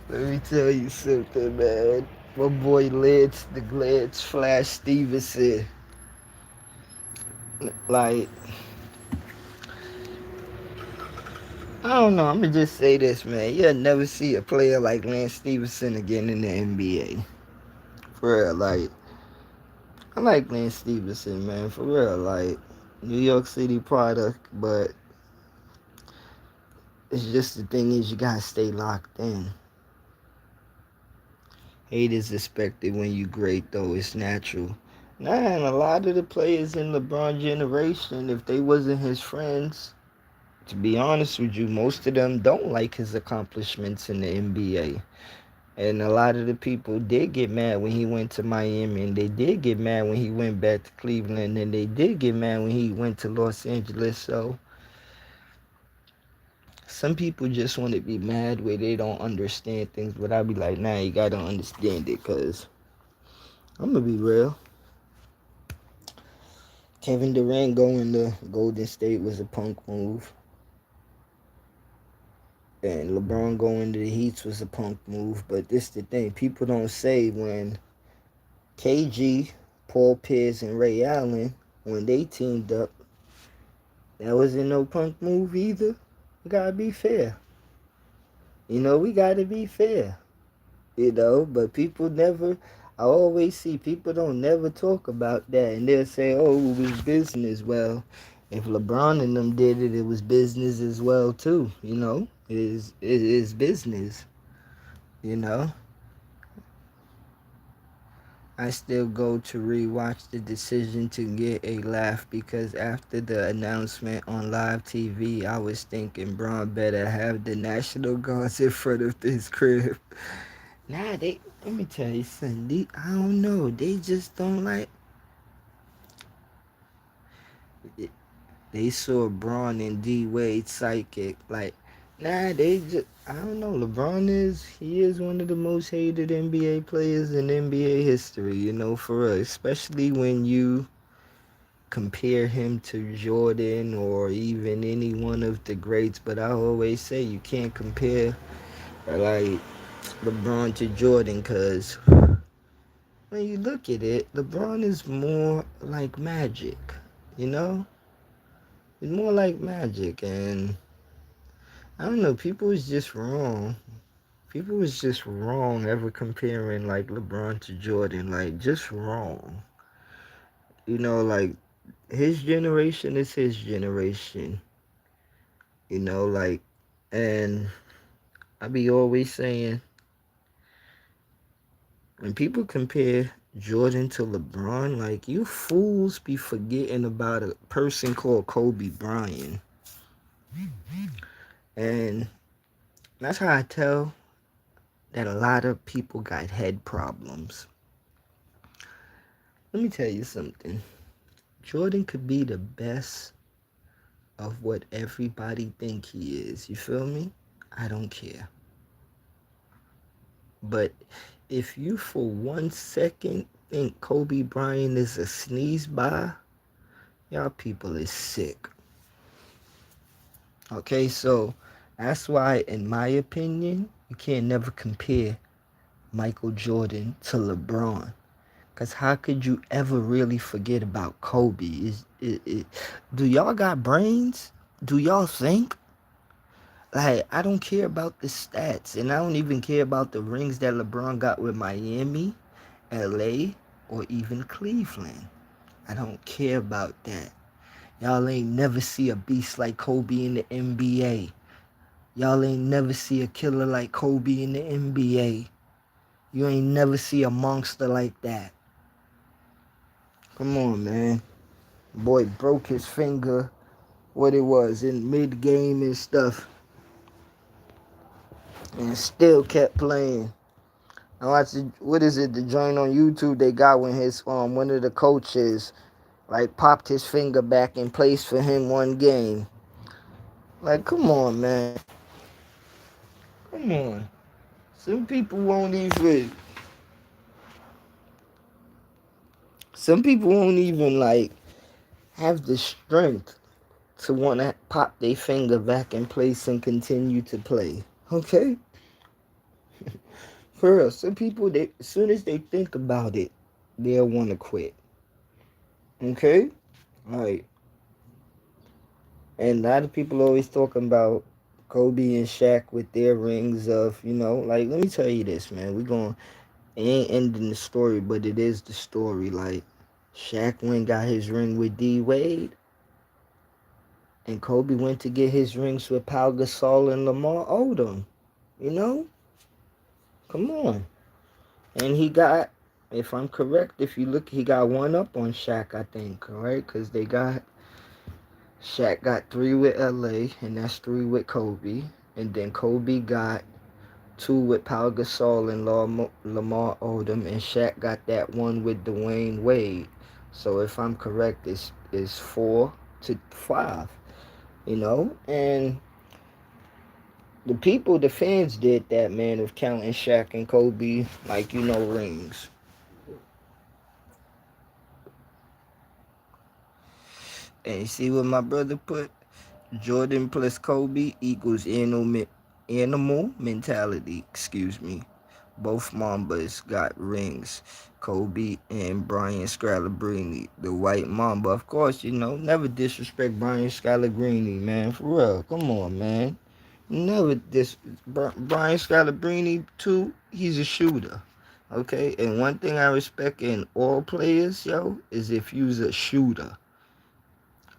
Let me tell you something, man. My boy the Lance Flash Stevenson. Like, I don't know. I'm gonna just say this, man. You'll never see a player like Lance Stevenson again in the NBA. For real, like, I like Lance Stevenson, man. For real, like, New York City product, but it's just the thing is you gotta stay locked in. Hate is expected when you great, though. It's natural. Man, a lot of the players in LeBron generation, if they wasn't his friends, to be honest with you, most of them don't like his accomplishments in the NBA. And a lot of the people did get mad when he went to Miami, and they did get mad when he went back to Cleveland, and they did get mad when he went to Los Angeles. So some people just want to be mad where they don't understand things, but I'll be like, nah, you gotta understand it, cause I'm gonna be real. Kevin Durant going to Golden State was a punk move. And LeBron going to the Heat was a punk move. But this the thing. People don't say when KG, Paul Pierce, and Ray Allen, when they teamed up, that wasn't no punk move either. We gotta be fair. You know, we gotta be fair. You know, but people never, I always see people don't never talk about that. And they'll say, oh, it was business. Well, if LeBron and them did it, it was business as well, too. You know, it is business. You know, I still go to rewatch the decision to get a laugh because after the announcement on live TV, I was thinking Braun better have the National Guards in front of his crib. Nah, let me tell you something. I don't know. They just don't like. They saw Braun and D Wade psychic. Like, nah, I don't know. He is one of the most hated NBA players in NBA history, you know, for real. Especially when you compare him to Jordan or even any one of the greats. But I always say you can't compare, like, LeBron to Jordan because when you look at it, LeBron is more like Magic, you know? It's more like Magic, and I don't know, people was just wrong ever comparing like LeBron to Jordan, like just wrong. You know, like his generation is his generation, you know, like, and I be always saying when people compare Jordan to LeBron, like you fools be forgetting about a person called Kobe Bryant. And that's how I tell that a lot of people got head problems. Let me tell you something. Jordan could be the best of what everybody think he is. You feel me? I don't care. But if you for 1 second think Kobe Bryant is a sneeze by, y'all people is sick. Okay, so that's why, in my opinion, you can't never compare Michael Jordan to LeBron. Because how could you ever really forget about Kobe? Do y'all got brains? Do y'all think? Like, I don't care about the stats. And I don't even care about the rings that LeBron got with Miami, LA, or even Cleveland. I don't care about that. Y'all ain't never see a beast like Kobe in the NBA. Y'all ain't never see a killer like Kobe in the NBA. You ain't never see a monster like that. Come on, man. Boy broke his finger, what it was, in mid-game and stuff, and still kept playing. I watched what is it, the joint on YouTube they got when his one of the coaches like popped his finger back in place for him one game. Like, come on, man. Come on. Some people won't even like have the strength to want to pop their finger back in place and continue to play. Okay? For real, some people, they as soon as they think about it, they'll want to quit. Okay? Like, and a lot of people always talking about Kobe and Shaq with their rings of, like, let me tell you this, man. It ain't ending the story, but it is the story. Like, Shaq went got his ring with D Wade, and Kobe went to get his rings with Pau Gasol and Lamar Odom. You know? Come on. And he got, if I'm correct, if you look, he got one up on Shaq, I think, right? Because Shaq got 3 with LA, and that's 3 with Kobe. And then Kobe got 2 with Pau Gasol and Lamar Odom, and Shaq got that one with Dwayne Wade. So if I'm correct, it's 4-5, And the fans did that, man, of counting Shaq and Kobe like, rings. And you see what my brother put? Jordan plus Kobe equals animal mentality. Excuse me. Both Mambas got rings. Kobe and Brian Scalabrine, the white Mamba. Of course, never disrespect Brian Scalabrine, man. For real. Come on, man. Never Brian Scalabrine, too, he's a shooter. Okay? And one thing I respect in all players, is if you's a shooter.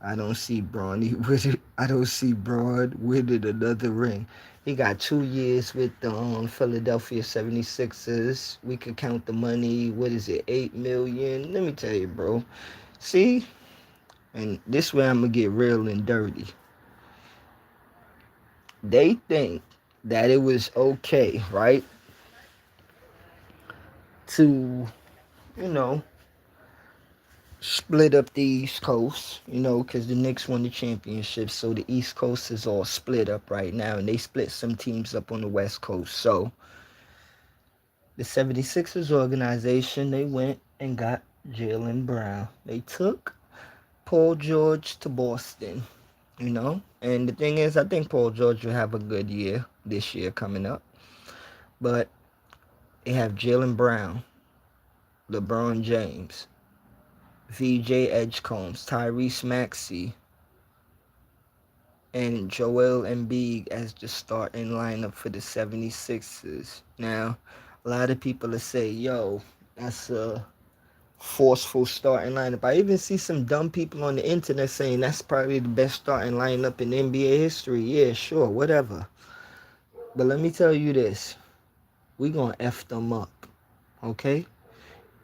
I don't see Bronny with it. I don't see Braun winning another ring. He got 2 years with the Philadelphia 76ers. We could count the money. What is it, $8 million? Let me tell you, bro. See? And this way I'm going to get real and dirty. They think that it was okay, right? To, you know, split up the East Coast, because the Knicks won the championship. So the East Coast is all split up right now, and they split some teams up on the West Coast. So the 76ers organization, they went and got Jaylen Brown. They took Paul George to Boston, And the thing is, I think Paul George will have a good year this year coming up. But they have Jaylen Brown, LeBron James, VJ Edgecombs, Tyrese Maxey, and Joel Embiid as the starting lineup for the 76ers. Now, a lot of people will say, yo, that's a forceful starting lineup. I even see some dumb people on the internet saying that's probably the best starting lineup in NBA history. Yeah, sure, whatever. But let me tell you this. We gonna F them up, okay?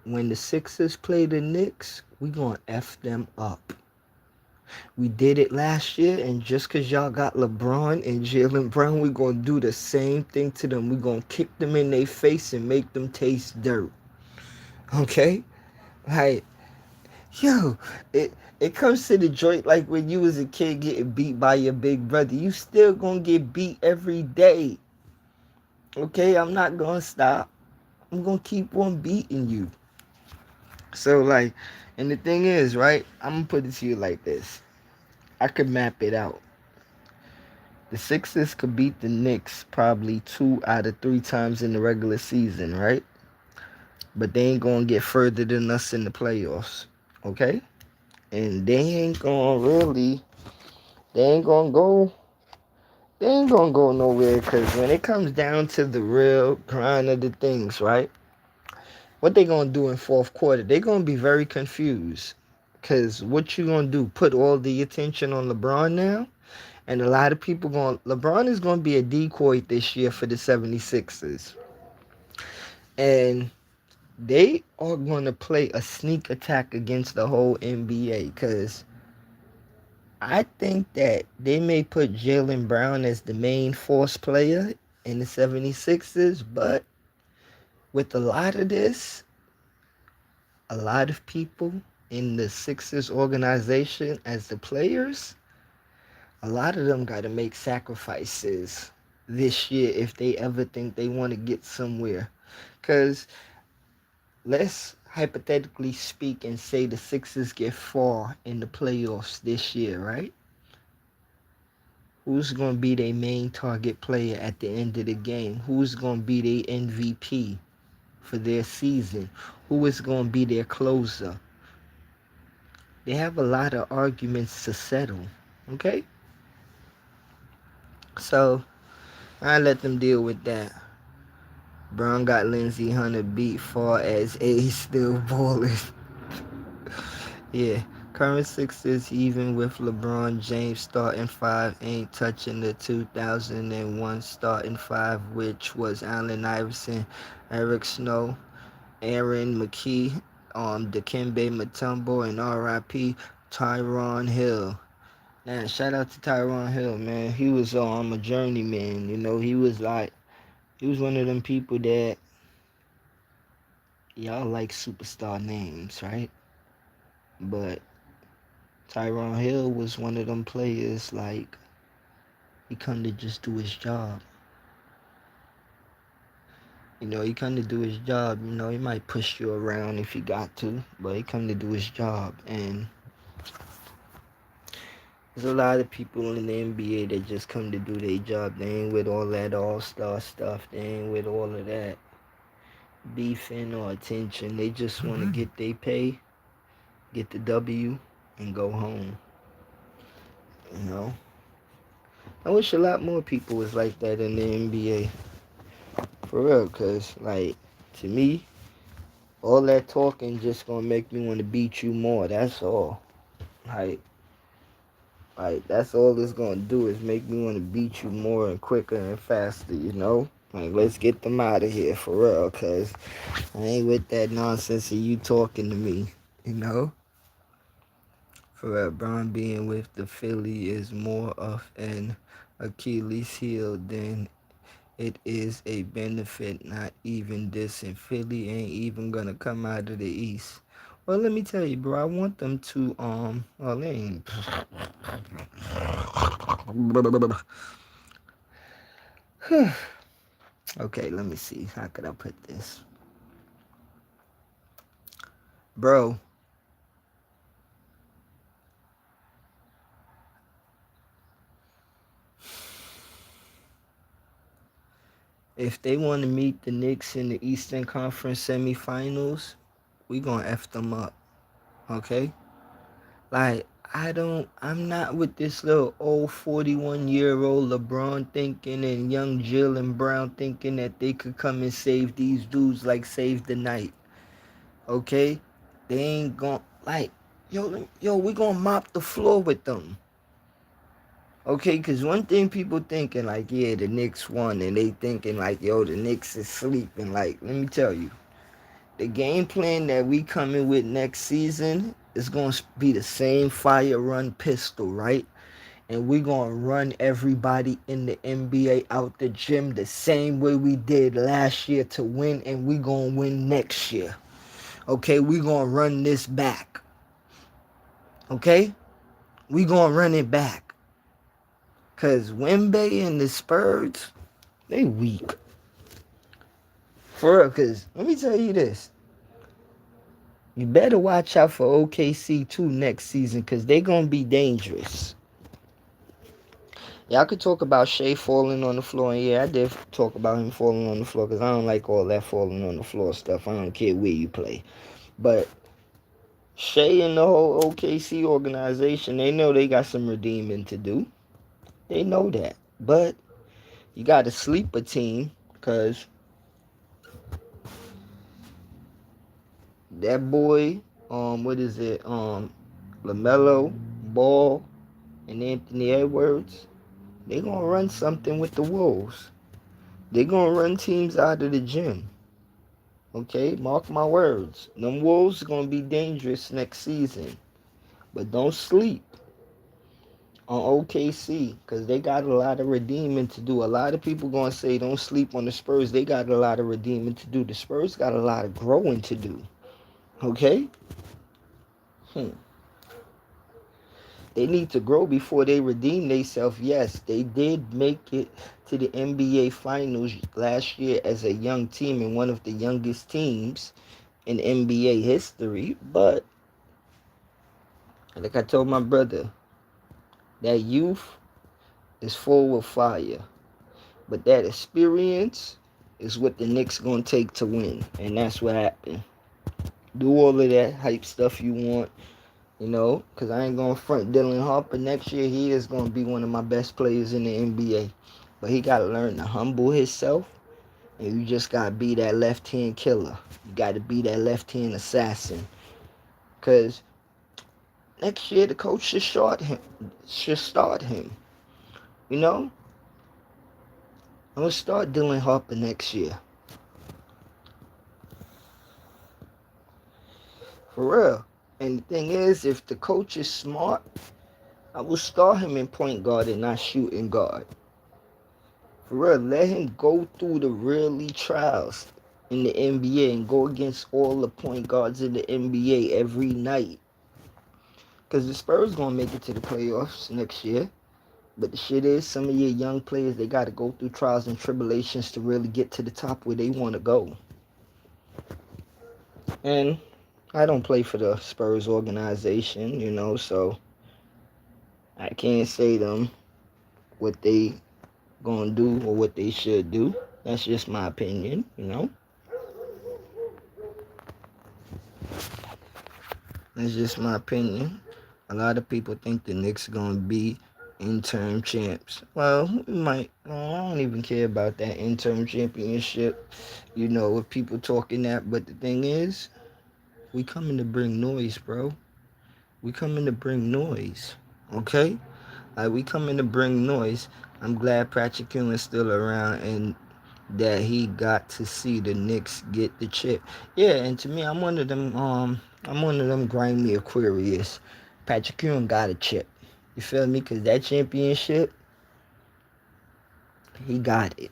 When the Sixers play the Knicks, we gonna F them up. We did it last year, and just because y'all got LeBron and Jaylen Brown, we're going to do the same thing to them. We're going to kick them in their face and make them taste dirt. Okay? Like, yo, it comes to the joint like when you was a kid getting beat by your big brother. You still going to get beat every day. Okay? I'm not going to stop. I'm going to keep on beating you. So, like, and the thing is, right? I'm going to put it to you like this. I could map it out. The Sixers could beat the Knicks probably 2 out of 3 times in the regular season, right? But they ain't gonna get further than us in the playoffs, okay? And they ain't gonna go, they ain't gonna go nowhere. Cause when it comes down to the real grind of the things, right? What they gonna do in fourth quarter? They gonna be very confused. Cause what you gonna do? Put all the attention on LeBron now? And a lot of people LeBron is going to be a decoy this year for the 76ers. And they are going to play a sneak attack against the whole NBA because I think that they may put Jaylen Brown as the main force player in the 76ers, but with a lot of this, a lot of people in the Sixers organization as the players, a lot of them got to make sacrifices this year if they ever think they want to get somewhere. Because let's hypothetically speak and say the Sixers get far in the playoffs this year, right? Who's going to be their main target player at the end of the game? Who's going to be their MVP for their season? Who is going to be their closer? They have a lot of arguments to settle, okay? So I let them deal with that. Brown got Lindsey Hunter beat far as A still balling. Yeah, current Sixers, even with LeBron James starting 5, ain't touching the 2001 starting 5, which was Allen Iverson, Eric Snow, Aaron McKee, Dikembe Mutombo, and R.I.P. Tyronn Hill. Man, shout out to Tyronn Hill, man. He was a journeyman. You know, he was one of them people that y'all like superstar names, right? But Tyronn Hill was one of them players, like, he come to just do his job. You know, he come to do his job. You know, he might push you around if he got to, but he come to do his job. And there's a lot of people in the NBA that just come to do their job. They ain't with all that all-star stuff. They ain't with all of that beefing or attention. They just want to get their pay, get the W, and go home. You know? I wish a lot more people was like that in the NBA. For real, because, like, to me, all that talking just going to make me want to beat you more. That's all. Like, that's all it's going to do is make me want to beat you more and quicker and faster, you know? Like, let's get them out of here, for real, because I ain't with that nonsense of you talking to me, you know? For real, Bron being with the Philly is more of an Achilles heel than it is a benefit. Not even this, and Philly ain't even gonna come out of the East. Well, let me tell you, bro. I want them to well, they ain't. Okay, let me see. How could I put this, bro? If they want to meet the Knicks in the Eastern Conference semifinals, we gonna F them up, okay? Like, I'm not with this little old 41-year-old LeBron thinking and young Jaylen Brown thinking that they could come and save these dudes like save the night, okay? They ain't gonna, like, yo, we gonna mop the floor with them. Okay, because one thing people thinking, like, yeah, the Knicks won, and they thinking, like, yo, the Knicks is sleeping. Like, let me tell you, the game plan that we coming with next season It's going to be the same fire run pistol, right? And we're going to run everybody in the NBA out the gym the same way we did last year to win, and we're going to win next year. Okay, we're going to run this back. Okay? We're going to run it back. Because Wemby and the Spurs, they weak. For real, because let me tell you this. You better watch out for OKC too next season because they're going to be dangerous. Y'all could talk about Shea falling on the floor, and yeah, I did talk about him falling on the floor because I don't like all that falling on the floor stuff. I don't care where you play. But Shea and the whole OKC organization, they know they got some redeeming to do. They know that. But you got to sleep a team because that boy, what is it, LaMelo, Ball, and Anthony Edwards, they going to run something with the Wolves. They going to run teams out of the gym. Okay, mark my words. Them Wolves are going to be dangerous next season. But don't sleep on OKC because they got a lot of redeeming to do. A lot of people going to say don't sleep on the Spurs. They got a lot of redeeming to do. The Spurs got a lot of growing to do. Okay? They need to grow before they redeem themselves. Yes, they did make it to the NBA Finals last year as a young team and one of the youngest teams in NBA history. But, like I told my brother, that youth is full of fire. But that experience is what the Knicks going to take to win. And that's what happened. Do all of that hype stuff you want. You know, because I ain't going to front Dylan Harper. Next year, he is going to be one of my best players in the NBA. But he got to learn to humble himself. And you just got to be that left-hand killer. You got to be that left-hand assassin. Because next year, the coach should start him. You know? I'm going to start Dylan Harper next year. For real. And the thing is, if the coach is smart, I will start him in point guard and not shooting guard. For real, let him go through the really trials in the NBA and go against all the point guards in the NBA every night. Because the Spurs going to make it to the playoffs next year. But the shit is, some of your young players, they got to go through trials and tribulations to really get to the top where they want to go. And I don't play for the Spurs organization, you know, so I can't say them what they gonna do or what they should do. That's just my opinion, you know. That's just my opinion. A lot of people think the Knicks are gonna be interim champs. Well, I don't even care about that interim championship. You know, with people talking that, but the thing is, we coming to bring noise, bro. We coming to bring noise. Okay? Like, we coming to bring noise. I'm glad Patrick Ewing's still around and that he got to see the Knicks get the chip. Yeah, and to me, I'm one of them grimy Aquarius. Patrick Ewing got a chip. You feel me? Because that championship, he got it.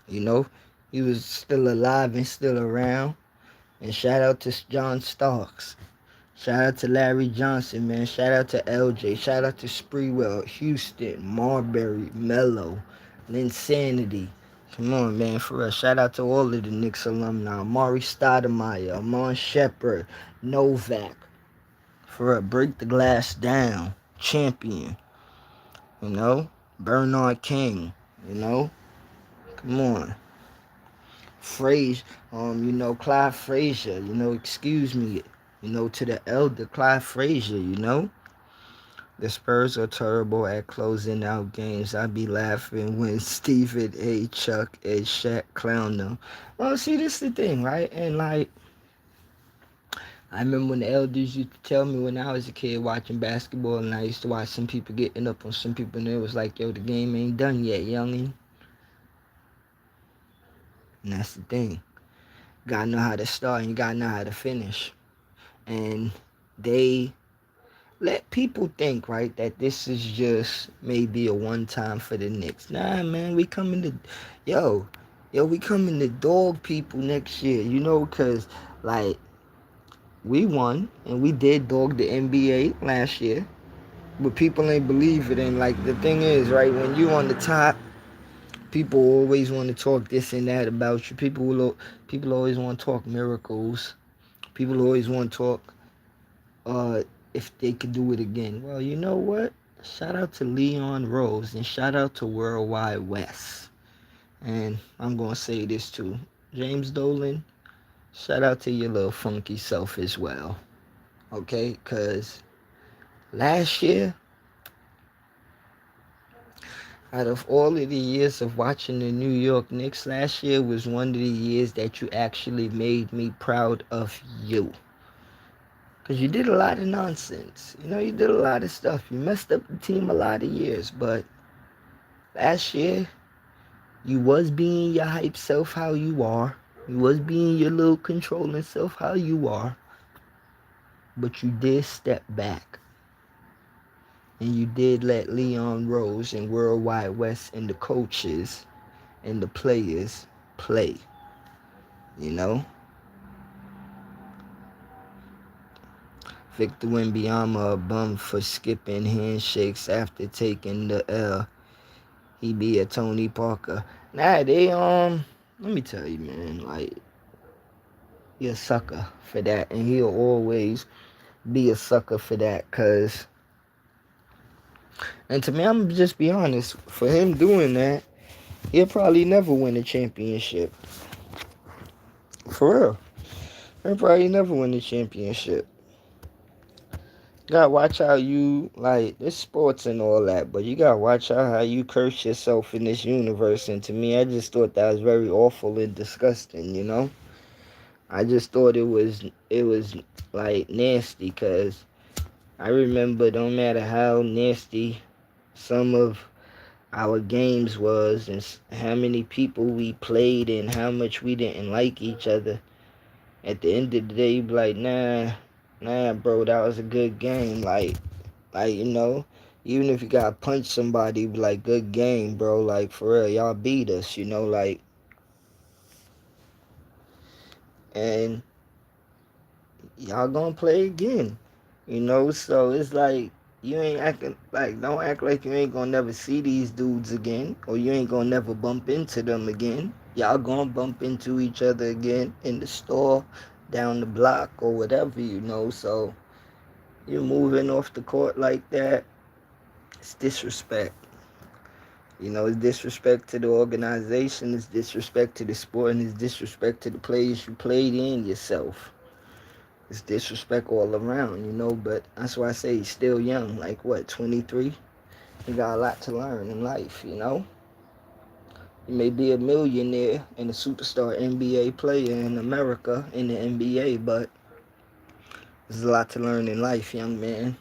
You know? He was still alive and still around. And shout out to John Starks. Shout out to Larry Johnson, man. Shout out to LJ. Shout out to Spreewell, Houston, Marbury, Mello, Linsanity. Come on, man, for real. Shout out to all of the Knicks alumni. Amari Stoudemire, Amon Shepard, Novak. For real, break the glass down. Champion. You know? Bernard King. You know? Come on. Frazier, Clyde Frazier, excuse me, to the elder Clyde Frazier, The Spurs are terrible at closing out games. I be laughing when Stephen A. Chuck and Shaq clown them. Well, see, this is the thing, right? And, I remember when the elders used to tell me when I was a kid watching basketball, and I used to watch some people getting up on some people, and it was like, yo, the game ain't done yet, youngin'. And that's the thing. You gotta know how to start and you gotta know how to finish. And they let people think, right, that this is just maybe a one time for the Knicks. Nah, man, we coming to, yo, we coming to dog people next year, because, like, we won and we did dog the NBA last year, but people ain't believe it. And, like, the thing is, right, when you on the top, people always want to talk this and that about you. People always want to talk miracles. People always want to talk uh, if they could do it again. Well, you know what? Shout out to Leon Rose and shout out to Worldwide West. And I'm going to say this too. James Dolan, shout out to your little funky self as well. Okay? Because last year, out of all of the years of watching the New York Knicks, last year was one of the years that you actually made me proud of you. Because you did a lot of nonsense. You did a lot of stuff. You messed up the team a lot of years. But last year, you was being your hype self how you are. You was being your little controlling self how you are. But you did step back. And you did let Leon Rose and Worldwide West and the coaches and the players play. You know? Victor Wembanyama a bum for skipping handshakes after taking the L. He be a Tony Parker. Nah, let me tell you, man, like, he a sucker for that, and he'll always be a sucker for that, and to me, I'm just be honest, for him doing that, he'll probably never win a championship. For real. He'll probably never win a championship. Gotta watch how you, like, it's sports and all that, but you gotta watch out how you curse yourself in this universe. And to me, I just thought that was very awful and disgusting. I just thought it was like nasty, because I remember, no matter how nasty some of our games was and how many people we played and how much we didn't like each other, at the end of the day, you be like, nah, bro, that was a good game. Like, even if you gotta punch somebody, be like, good game, bro. Like, for real, y'all beat us, like, and y'all gonna play again, So it's like, you ain't acting like, don't act like you ain't gonna never see these dudes again, or you ain't gonna never bump into them again. Y'all gonna bump into each other again in the store, down the block, or whatever, So you're moving off the court like that. It's disrespect. It's disrespect to the organization, it's disrespect to the sport, and it's disrespect to the players you played in yourself. It's disrespect all around, but that's why I say he's still young, like what, 23? He got a lot to learn in life. He may be a millionaire and a superstar NBA player in America, in the NBA, but there's a lot to learn in life, young man.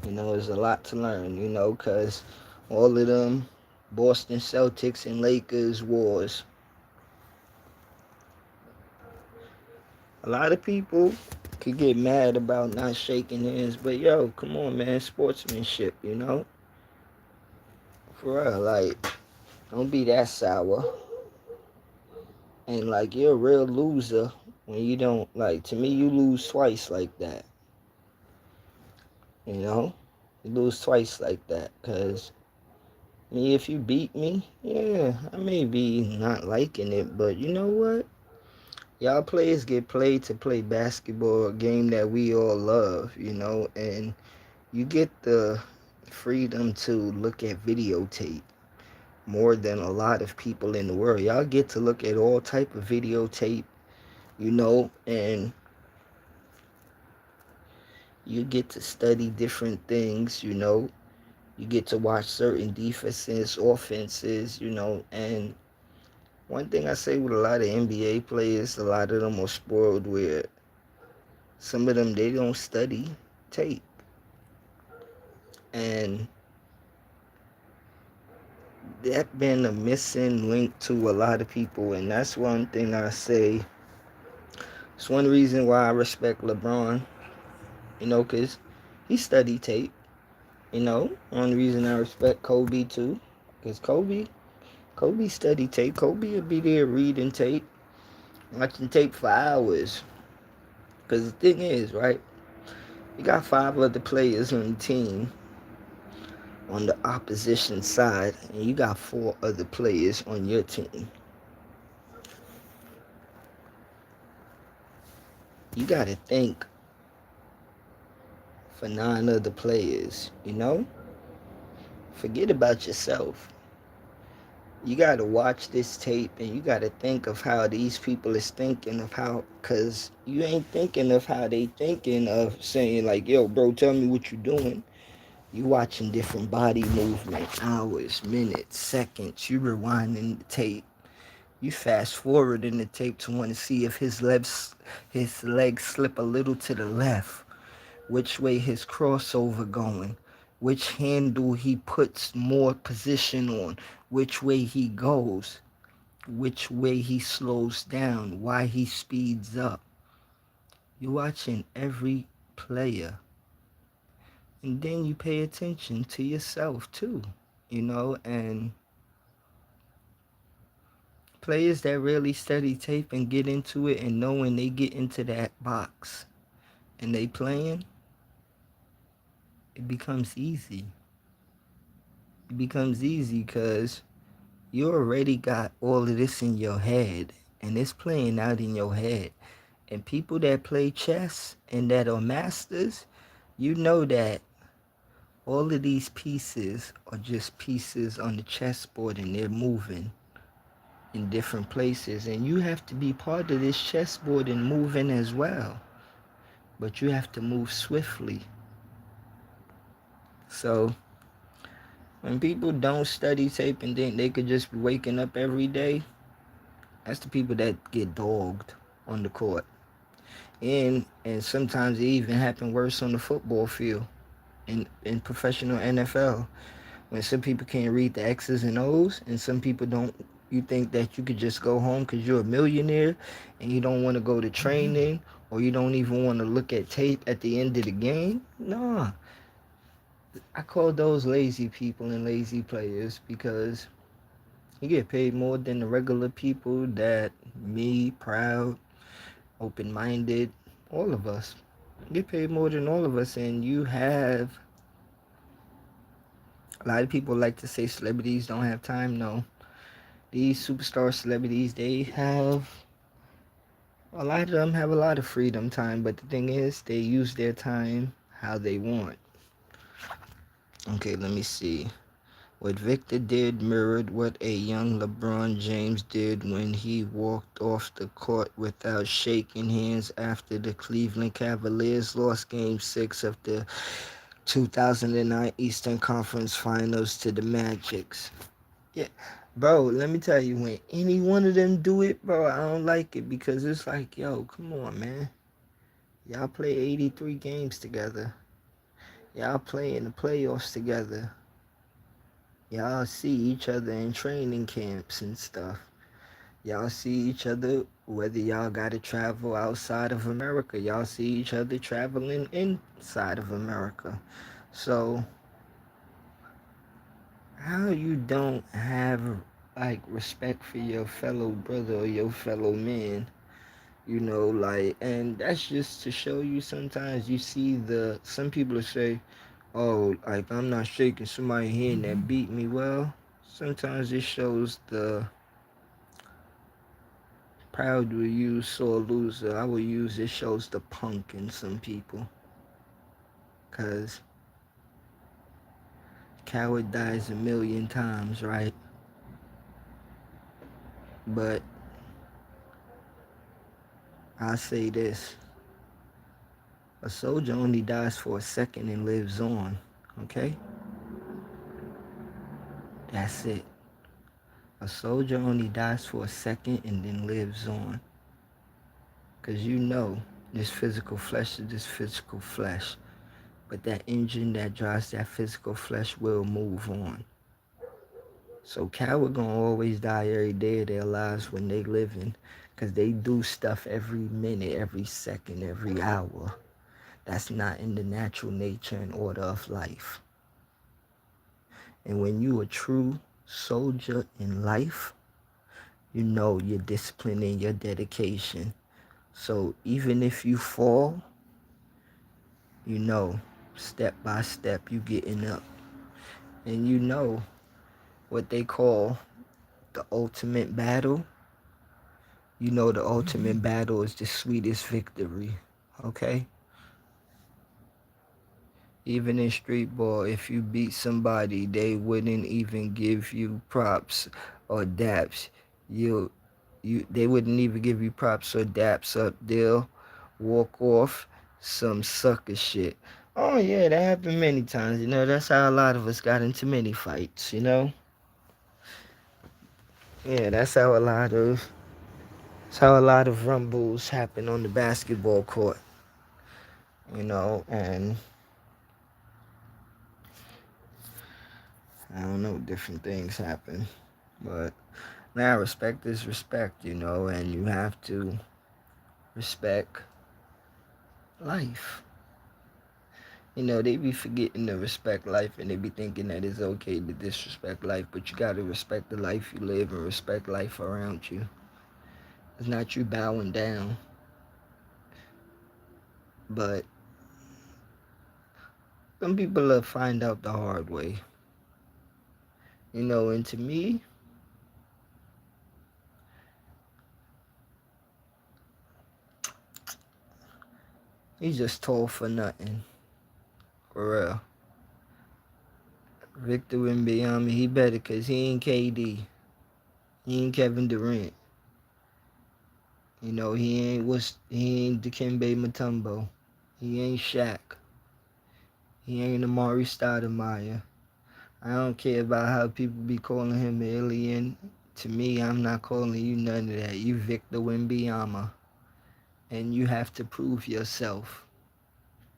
There's a lot to learn, because all of them Boston Celtics and Lakers wars. A lot of people could get mad about not shaking hands, but yo, come on, man, sportsmanship, For real, like, don't be that sour. And, like, you're a real loser when you don't, like, to me, you lose twice like that. You lose twice like that, because me, if you beat me, yeah, I may be not liking it, but you know what? Y'all players get played to play basketball, a game that we all love, and you get the freedom to look at videotape more than a lot of people in the world. Y'all get to look at all type of videotape, and you get to study different things, You get to watch certain defenses, offenses, and one thing I say with a lot of NBA players, a lot of them are spoiled where some of them, they don't study tape. And that been a missing link to a lot of people, and that's one thing I say. It's one reason why I respect LeBron. Because he studied tape. One reason I respect Kobe too, because Kobe studied tape. Kobe would be there reading tape, watching tape for hours. Because the thing is, right, you got five other players on the team on the opposition side, and you got four other players on your team. You got to think for nine other players. Forget about yourself. You got to watch this tape and you got to think of how these people is thinking of how, because you ain't thinking of how they thinking of saying like, yo, bro, tell me what you doing. You watching different body movement, hours, minutes, seconds. You rewinding the tape. You fast forward in the tape to want to see if his legs slip a little to the left, which way his crossover going, which handle he puts more position on, which way he goes, which way he slows down, why he speeds up. You're watching every player. And then you pay attention to yourself too, and players that really study tape and get into it and know when they get into that box and they playing, it becomes easy. It becomes easy because you already got all of this in your head and it's playing out in your head. And people that play chess and that are masters, you know that all of these pieces are just pieces on the chessboard and they're moving in different places. And you have to be part of this chessboard and moving as well. But you have to move swiftly. So when people don't study tape and think they could just be waking up every day, that's the people that get dogged on the court. And sometimes it even happen worse on the football field in professional NFL. When some people can't read the X's and O's and some people don't, you think that you could just go home because you're a millionaire and you don't want to go to training or you don't even want to look at tape at the end of the game. Nah, I call those lazy people and lazy players because you get paid more than the regular people that me, proud, open-minded, all of us. You get paid more than all of us, and you have a lot of people like to say celebrities don't have time. No, these superstar celebrities, they have a lot of them have a lot of freedom time, but the thing is, they use their time how they want. Okay, let me see. What Victor did mirrored what a young LeBron James did when he walked off the court without shaking hands after the Cleveland Cavaliers lost Game 6 of the 2009 Eastern Conference Finals to the Magics. Yeah, bro, let me tell you, when any one of them do it, bro, I don't like it because it's like, yo, come on, man. Y'all play 83 games together. Y'all play in the playoffs together. Y'all see each other in training camps and stuff. Y'all see each other whether y'all got to travel outside of America. Y'all see each other traveling inside of America. So how you don't have like respect for your fellow brother or your fellow man, and that's just to show you sometimes you see some people say, oh, like I'm not shaking somebody's hand that beat me. Well, sometimes it shows the proud will use sore loser. I will use it shows the punk in some people. Cause coward dies a million times, right? But I'll say this. A soldier only dies for a second and lives on. Okay? That's it. A soldier only dies for a second and then lives on. Because this physical flesh is this physical flesh. But that engine that drives that physical flesh will move on. So cowards gonna always die every day of their lives when they living. Because they do stuff every minute, every second, every hour. That's not in the natural nature and order of life. And when you a true soldier in life, you know your discipline and your dedication. So even if you fall, you know step by step you getting up. And you know what they call the ultimate battle. You know the ultimate battle is the sweetest victory. Okay? Even in street ball, if you beat somebody, they wouldn't even give you props or daps. They wouldn't even give you props or daps up. They'll walk off some sucker shit. Oh yeah, that happened many times. You know, that's how a lot of us got into many fights. You know, yeah, that's how a lot of rumbles happen on the basketball court. You know, and I don't know, different things happen, but now respect is respect, you know, and you have to respect life. You know, they be forgetting to respect life and they be thinking that it's okay to disrespect life, but you gotta respect the life you live and respect life around you. It's not you bowing down, but some people will find out the hard way. You know, and to me, he's just tall for nothing. For real. Victor Wembanyama, he better because he ain't KD. He ain't Kevin Durant. You know, he ain't Dikembe Mutombo. He ain't Shaq. He ain't Amari Stoudemire. I don't care about how people be calling him alien. To me, I'm not calling you none of that. You Victor Wembanyama. And you have to prove yourself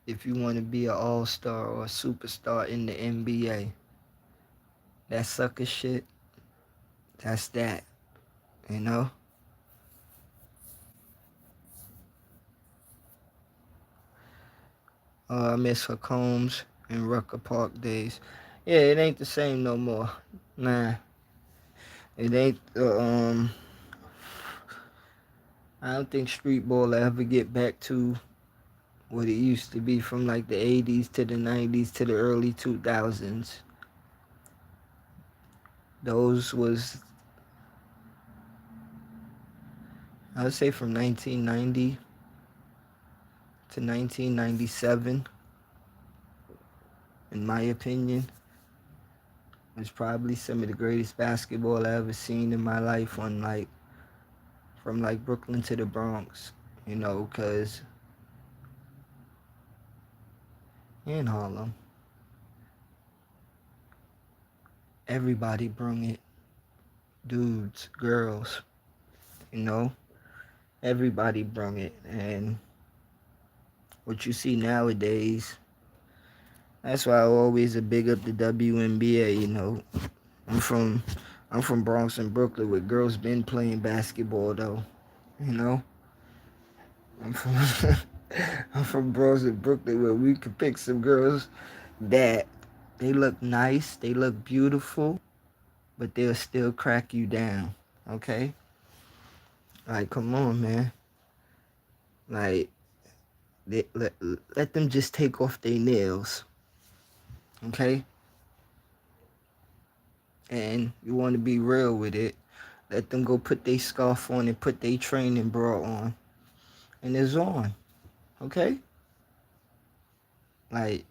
if you want to be an all-star or a superstar in the NBA. That sucker shit, that's that, you know? I miss Combs and Rucker Park days. Yeah, it ain't the same no more. Nah, it ain't. I don't think street ball will ever get back to what it used to be from like the 80s to the 90s to the early 2000s. Those was, I would say from 1990 to 1997, in my opinion, was probably some of the greatest basketball I ever seen in my life on like, from like Brooklyn to the Bronx, you know, cause in Harlem, everybody brung it. Dudes, girls, you know, everybody brung it. And what you see nowadays, that's why I always a big up the WNBA, you know. I'm from I'm from Bronx and Brooklyn where girls been playing basketball though, you know. I'm from I'm from Bronx and Brooklyn where we could pick some girls that they look nice, they look beautiful, but they'll still crack you down. Okay? Like come on, man. Like let them just take off their nails. Okay? And you want to be real with it, let them go put their scarf on and put their training bra on. And it's on. Okay? Like,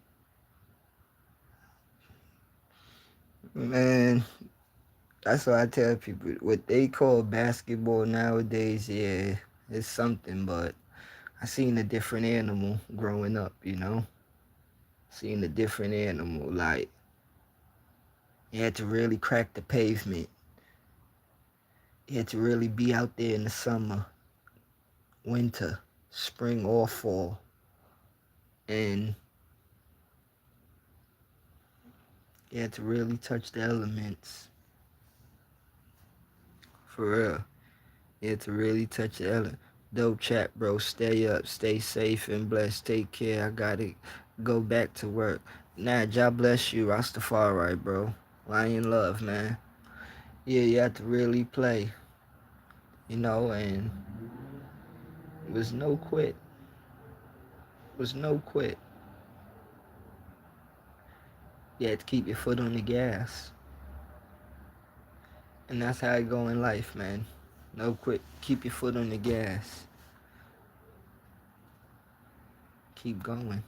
man, that's what I tell people. What they call basketball nowadays, yeah, it's something, but I seen a different animal growing up, you know? Seen a different animal. Like, you had to really crack the pavement. You had to really be out there in the summer, winter, spring, or fall. And you had to really touch the elements. For real. You had to really touch the elements. Dope chat, bro. Stay up, stay safe and blessed. Take care. I gotta go back to work. Nah, God bless you, Rastafari, bro. Lion love, man. Yeah, you have to really play, and it was no quit. It was no quit. You had to keep your foot on the gas. And that's how it go in life, man. No quit. Keep your foot on the gas. Keep going.